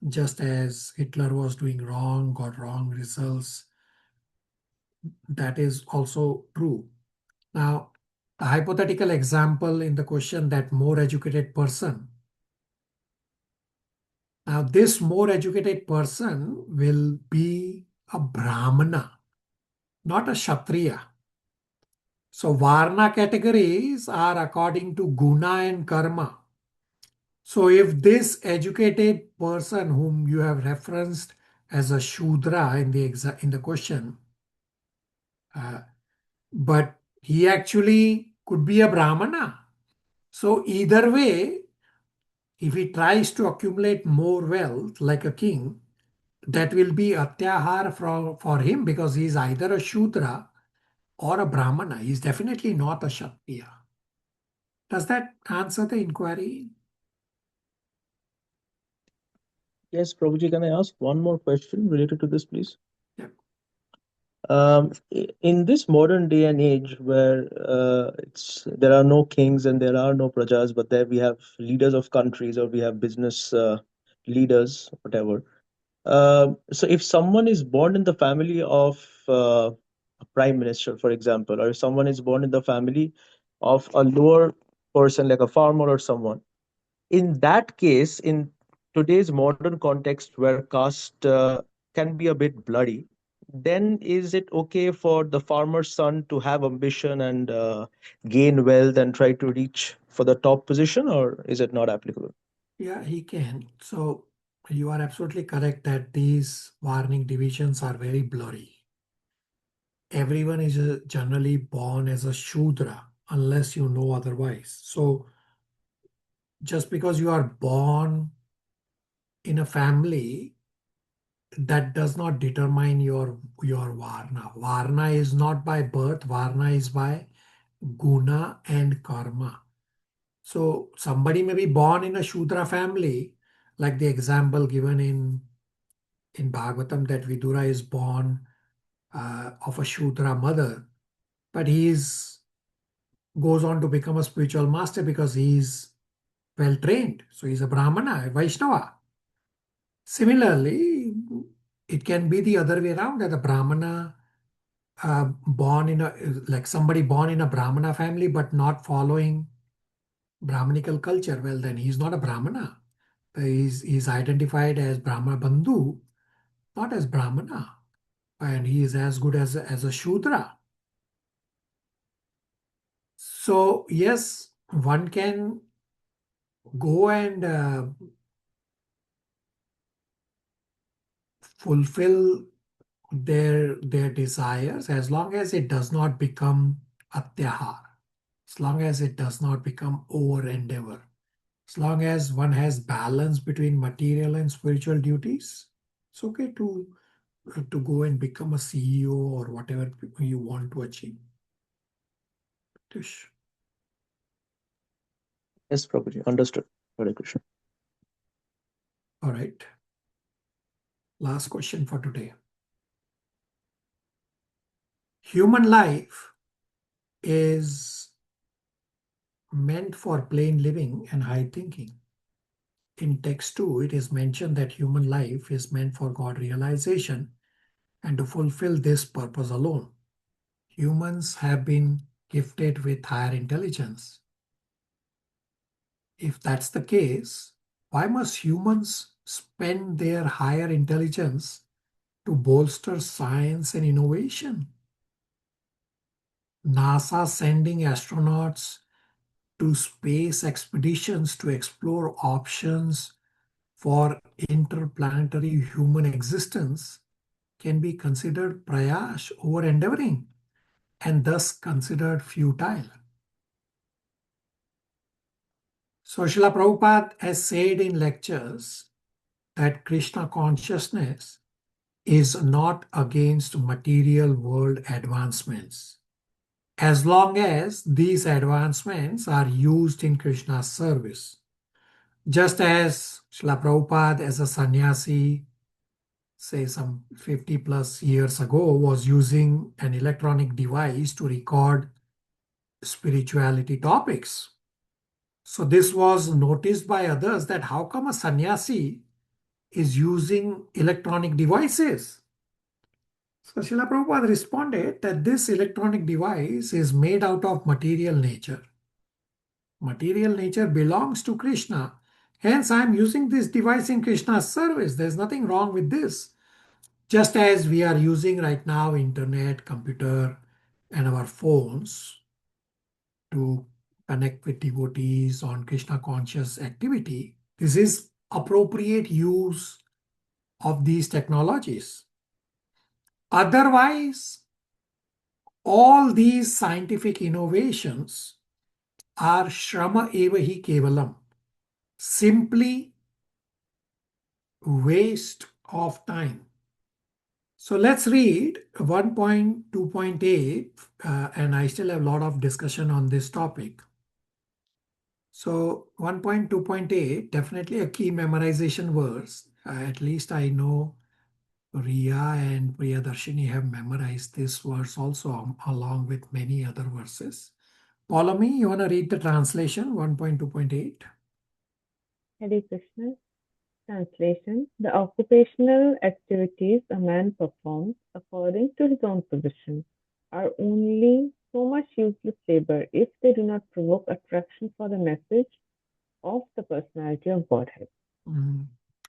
just as Hitler was doing wrong, got wrong results. That is also true. Now, the hypothetical example in the question, that more educated person. Now, this more educated person will be a Brahmana, not a Kshatriya. So, Varna categories are according to Guna and Karma. So, if this educated person whom you have referenced as a Shudra in the question, but he actually could be a Brahmana. So, either way, if he tries to accumulate more wealth like a king, that will be atyahar for him, because he is either a Shudra or a Brahmana. He is definitely not a Kshatriya. Does that answer the inquiry? Yes, Prabhuji, can I ask one more question related to this, please? Yeah. In this modern day and age where there are no kings and there are no prajas, but there we have leaders of countries, or we have business leaders, whatever. So if someone is born in the family of a prime minister, for example, or if someone is born in the family of a lower person like a farmer or someone, in that case, in today's modern context where caste can be a bit bloody, then is it okay for the farmer's son to have ambition and gain wealth and try to reach for the top position, or is it not applicable? Yeah, he can. So you are absolutely correct that these warning divisions are very blurry. Everyone is generally born as a Shudra unless you know otherwise. So just because you are born in a family, that does not determine your Varna. Varna is not by birth, Varna is by Guna and Karma. So somebody may be born in a Shudra family, like the example given in Bhagavatam, that Vidura is born of a Shudra mother, but goes on to become a spiritual master because he is well trained. So he's a Brahmana, a Vaishnava. Similarly, it can be the other way around, that a Brahmana born in a, like somebody born in a Brahmana family but not following Brahmanical culture. Well, then he's not a Brahmana. He's identified as Brahma Bandhu, not as Brahmana. And he is as good as a Shudra. So, yes, one can go and fulfill their desires as long as it does not become atyahar, as long as it does not become over endeavor, as long as one has balance between material and spiritual duties. It's okay to go and become a CEO or whatever you want to achieve. Tish. Yes, Prabhuji, understood. Hare Krishna. All right. Last question for today. Human life is meant for plain living and high thinking. In text 2, it is mentioned that human life is meant for God realization, and to fulfill this purpose alone. Humans have been gifted with higher intelligence. If that's the case, why must humans spend their higher intelligence to bolster science and innovation? NASA sending astronauts to space expeditions to explore options for interplanetary human existence can be considered prayash over endeavoring. and thus considered futile. So Srila Prabhupada has said in lectures that Krishna consciousness is not against material world advancements, as long as these advancements are used in Krishna's service. Just as Srila Prabhupada as a sannyasi, say some 50 plus years ago, was using an electronic device to record spirituality topics. So this was noticed by others that how come a sannyasi is using electronic devices? So Srila Prabhupada responded that this electronic device is made out of material nature. Material nature belongs to Krishna. Hence, I am using this device in Krishna's service. There's nothing wrong with this. Just as we are using right now internet, computer, and our phones to connect with devotees on Krishna conscious activity, this is appropriate use of these technologies. Otherwise, all these scientific innovations are shrama eva hi kevalam, simply waste of time. So let's read 1.2.8, and I still have a lot of discussion on this topic. So 1.2.8, definitely a key memorization verse. At least I know Riya and Priyadarshini have memorized this verse also, along with many other verses. Polami, you want to read the translation, 1.2.8? Hare Krishna. Translation: the occupational activities a man performs according to his own position are only so much useless labor if they do not provoke attraction for the message of the personality of Godhead.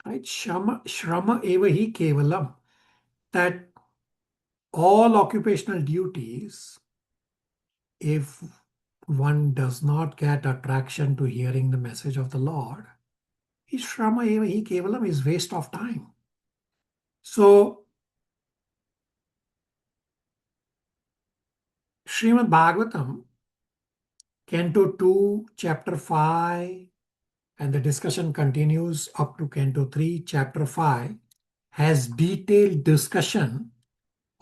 Right? Shrama eva hi kevalam. That all occupational duties, if one does not get attraction to hearing the message of the Lord, Shrama eva hi kevalam is waste of time. So, Srimad Bhagavatam, Canto 2, Chapter 5, and the discussion continues up to Canto 3, Chapter 5, has detailed discussion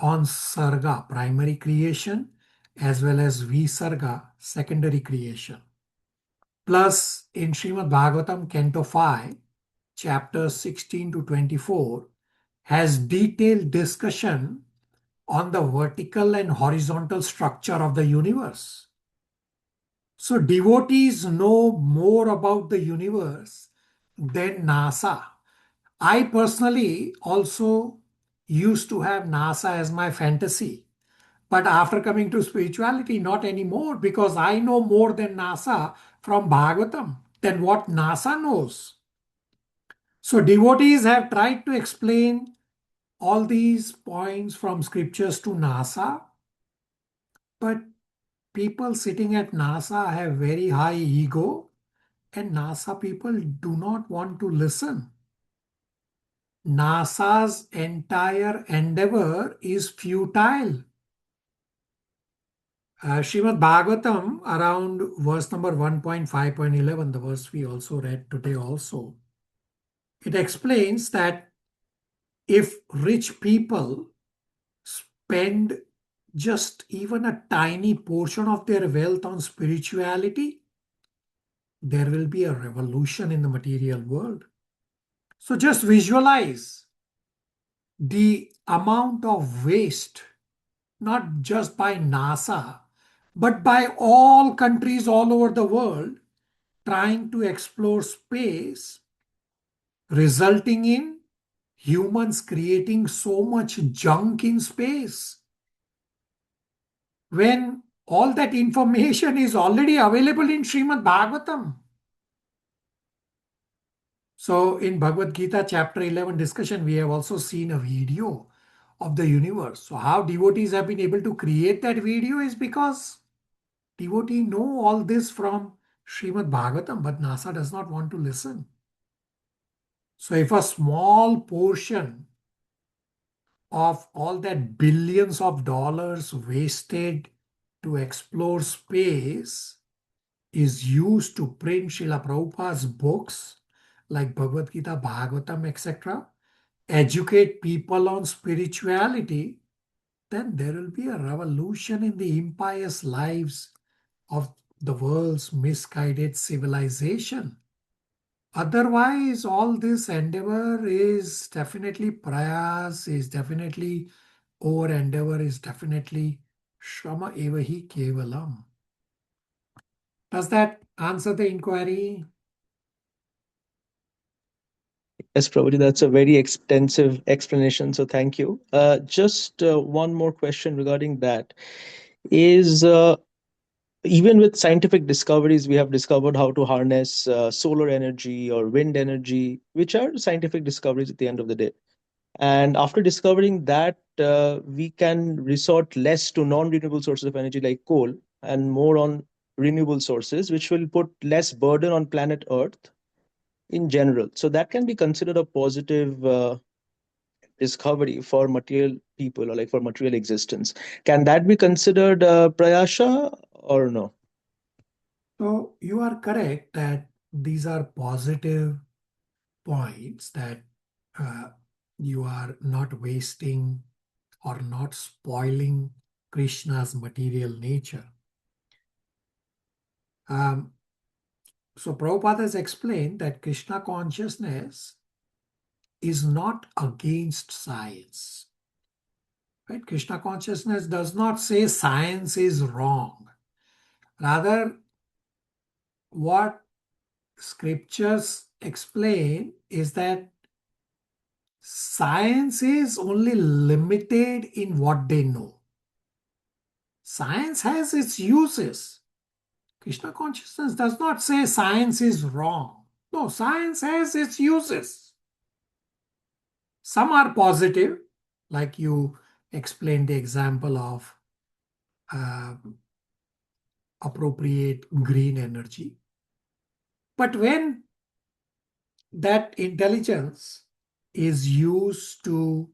on Sarga, primary creation, as well as Visarga, secondary creation. Plus, in Srimad Bhagavatam, Canto 5, chapters 16 to 24, has detailed discussion on the vertical and horizontal structure of the universe. So devotees know more about the universe than NASA. I personally also used to have NASA as my fantasy. But after coming to spirituality, not anymore, because I know more than NASA from Bhagavatam than what NASA knows. So devotees have tried to explain all these points from scriptures to NASA, but people sitting at NASA have very high ego, and NASA people do not want to listen. NASA's entire endeavor is futile. Srimad Bhagavatam, around verse number 1.5.11, the verse we also read today also, it explains that if rich people spend just even a tiny portion of their wealth on spirituality, there will be a revolution in the material world. So just visualize the amount of waste, not just by NASA, but by all countries all over the world trying to explore space, resulting in humans creating so much junk in space. When all that information is already available in Srimad Bhagavatam. So in Bhagavad Gita chapter 11 discussion, we have also seen a video of the universe. So how devotees have been able to create that video is because devotees know all this from Srimad Bhagavatam, but NASA does not want to listen. So if a small portion of all that billions of dollars wasted to explore space is used to print Srila Prabhupada's books like Bhagavad Gita, Bhagavatam, etc., educate people on spirituality, then there will be a revolution in the impious lives of the world's misguided civilization. Otherwise, all this endeavor is definitely prayas, is definitely over endeavor, is definitely Shrama evahi kevalam. Does that answer the inquiry? Yes, Prabhuji, that's a very extensive explanation. So thank you. Just one more question regarding that is even with scientific discoveries, we have discovered how to harness solar energy or wind energy, which are scientific discoveries at the end of the day. And after discovering that, we can resort less to non-renewable sources of energy like coal and more on renewable sources, which will put less burden on planet Earth in general. So that can be considered a positive discovery for material people or like for material existence. Can that be considered prayasha or no? So you are correct that these are positive points, that you are not wasting or not spoiling Krishna's material nature. So Prabhupada has explained that Krishna consciousness is not against science. Right? Krishna consciousness does not say science is wrong. Rather, what scriptures explain is that science is only limited in what they know. Science has its uses. Krishna consciousness does not say science is wrong. No, science has its uses. Some are positive, like you explained the example of appropriate green energy. But when that intelligence is used to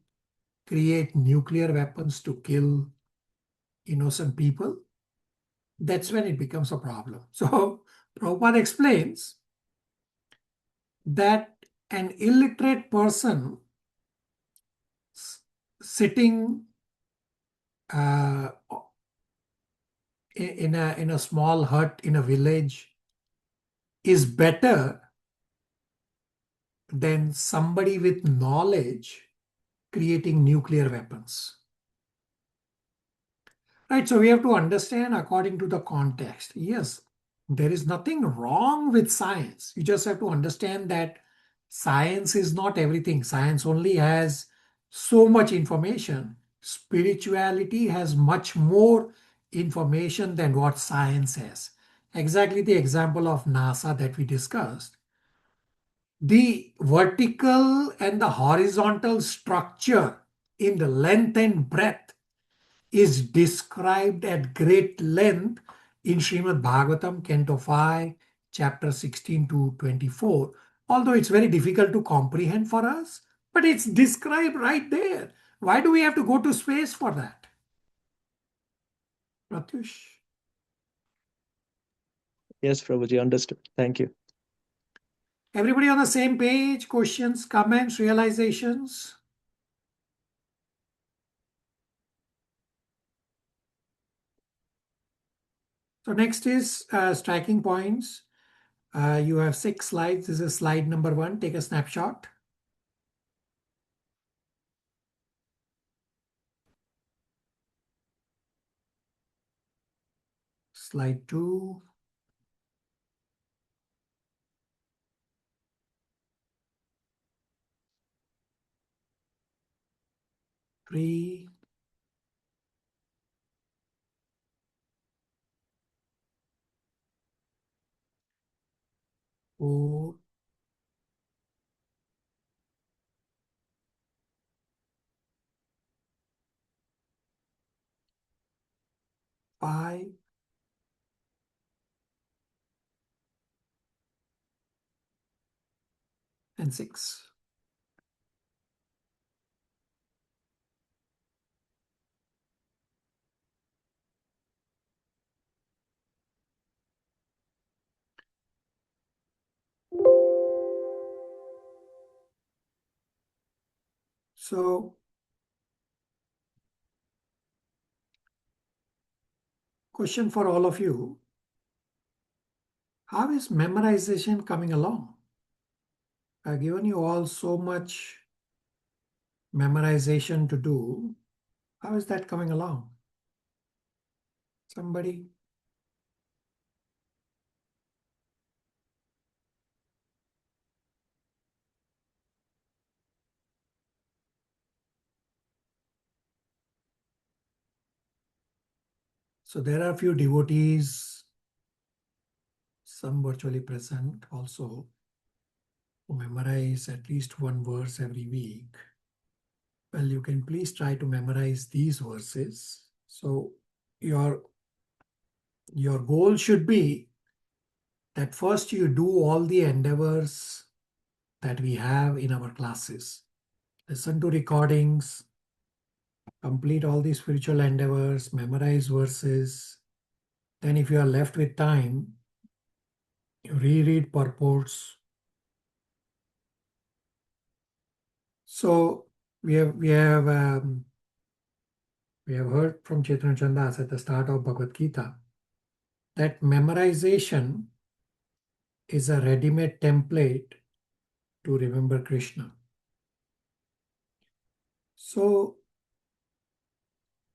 create nuclear weapons to kill innocent people, that's when it becomes a problem. So Prabhupada explains that an illiterate person sitting in a small hut in a village is better than somebody with knowledge creating nuclear weapons. Right, so we have to understand according to the context. Yes, there is nothing wrong with science. You just have to understand that science is not everything. Science only has so much information. Spirituality has much more information than what science has. Exactly the example of NASA that we discussed. The vertical and the horizontal structure in the length and breadth is described at great length in Srimad Bhagavatam, Canto 5, chapter 16 to 24. Although it's very difficult to comprehend for us, but it's described right there. Why do we have to go to space for that? Pratyush? Yes, Prabhuji, understood. Thank you. Everybody on the same page? Questions, comments, realizations? So next is striking points. You have 6 slides. This is slide number 1. Take a snapshot. Slide 2. Three, 4, 5, and 6. So, question for all of you. How is memorization coming along? I've given you all so much memorization to do. How is that coming along? Somebody? So there are a few devotees, some virtually present also, who memorize at least one verse every week. Well, you can please try to memorize these verses. So your goal should be that first you do all the endeavors that we have in our classes. Listen to recordings, complete all the spiritual endeavors, memorize verses. Then if you are left with time, you reread purports. So we have heard from Chaitanya Chandas at the start of Bhagavad Gita that memorization is a ready-made template to remember Krishna. So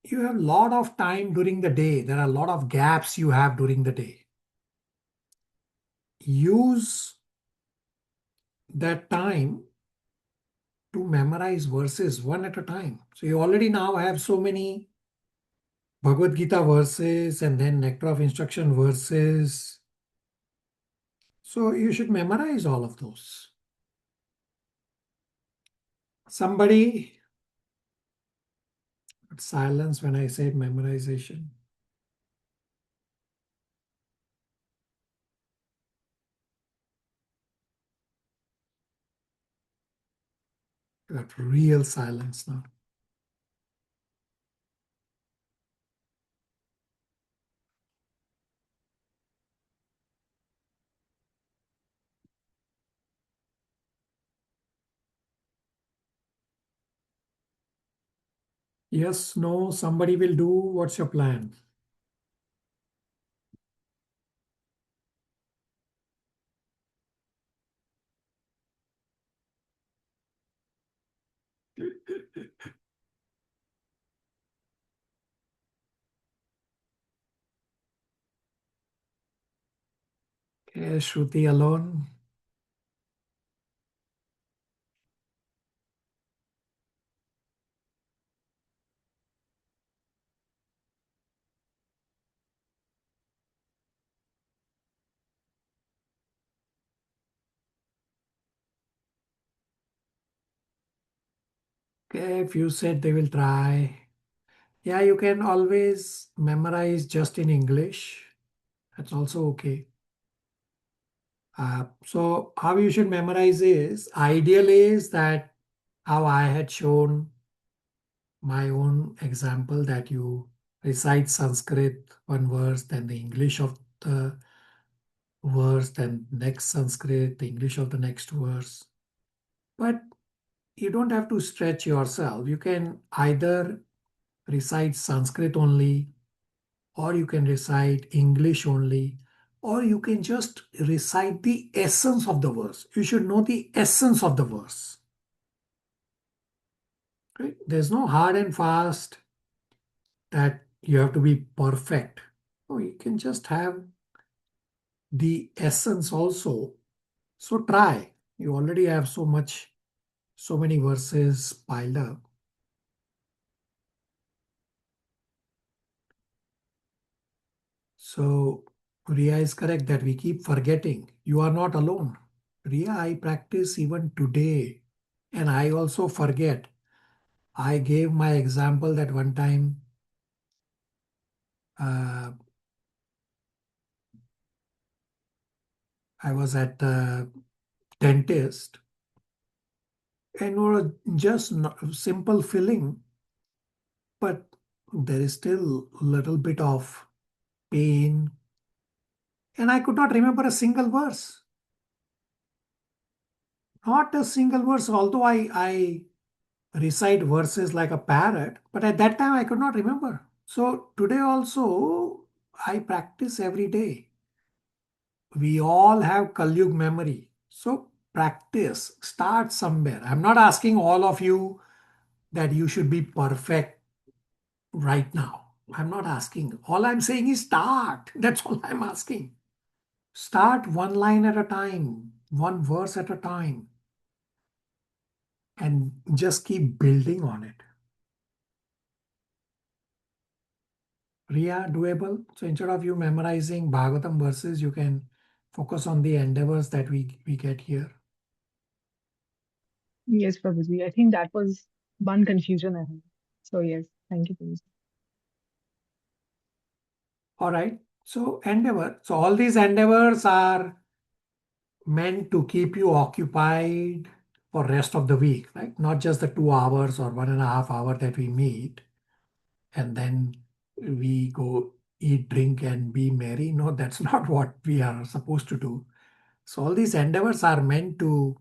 you have a lot of time during the day. There are a lot of gaps you have during the day. Use that time to memorize verses one at a time. So you already now have so many Bhagavad Gita verses and then Nectar of Instruction verses. So you should memorize all of those. Somebody, silence when I said memorization. Got real silence now. Yes, no, somebody will do. What's your plan? Okay, Shruti alone. Okay, if you said they will try. Yeah, you can always memorize just in English. That's also okay. So how you should memorize is, ideal is that how I had shown my own example, that you recite Sanskrit one verse, then the English of the verse, then next Sanskrit, the English of the next verse. But you don't have to stretch yourself. You can either recite Sanskrit only, or you can recite English only, or you can just recite the essence of the verse. You should know the essence of the verse. Right? There's no hard and fast that you have to be perfect. No, you can just have the essence also. So try. You already have so many verses piled up. So Riya is correct that we keep forgetting. You are not alone. Riya, I practice even today, and I also forget. I gave my example that one time I was at the dentist, and was just simple filling, but there is still a little bit of pain, and I could not remember a single verse. Not a single verse, although I recite verses like a parrot, but at that time I could not remember. So today also I practice every day. We all have Kalyug memory. So practice, start somewhere. I'm not asking all of you that you should be perfect right now. I'm not asking. All I'm saying is start. That's all I'm asking. Start one line at a time, one verse at a time, and just keep building on it. Riya, doable? So instead of you memorizing Bhagavatam verses, you can focus on the endeavors that we get here. Yes, Prabhuji. I think that was one confusion I had. So yes, thank you, Prabhuji. All right. So endeavor. So all these endeavors are meant to keep you occupied for rest of the week, right? Not just the 2 hours or 1.5 hour that we meet and then we go eat, drink, and be merry. No, that's not what we are supposed to do. So all these endeavors are meant to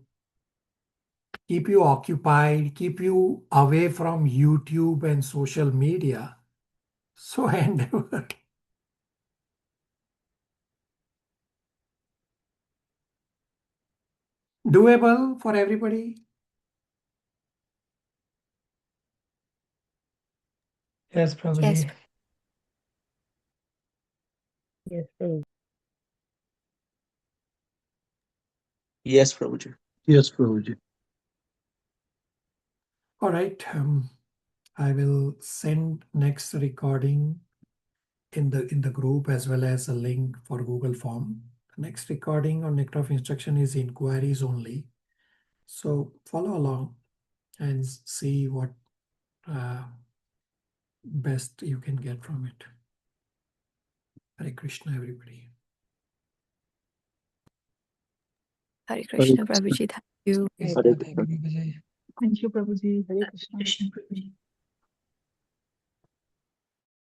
keep you occupied, keep you away from YouTube and social media. So endeavor. Doable for everybody? Yes, Prabhuji. Yes. Yes, Prabhuji. Yes, Prabhuji. Yes, Prabhuji. All right. I will send next recording in the group as well as a link for Google Form. Next recording on Nectar of Instruction is inquiries only. So follow along and see what best you can get from it. Hare Krishna, everybody. Hare Krishna, Prabhuji. Thank you. Yes, Hare thank you, Prabhuji. Thank you, Prabhuji. Hare Krishna. Krishna Prabhuji.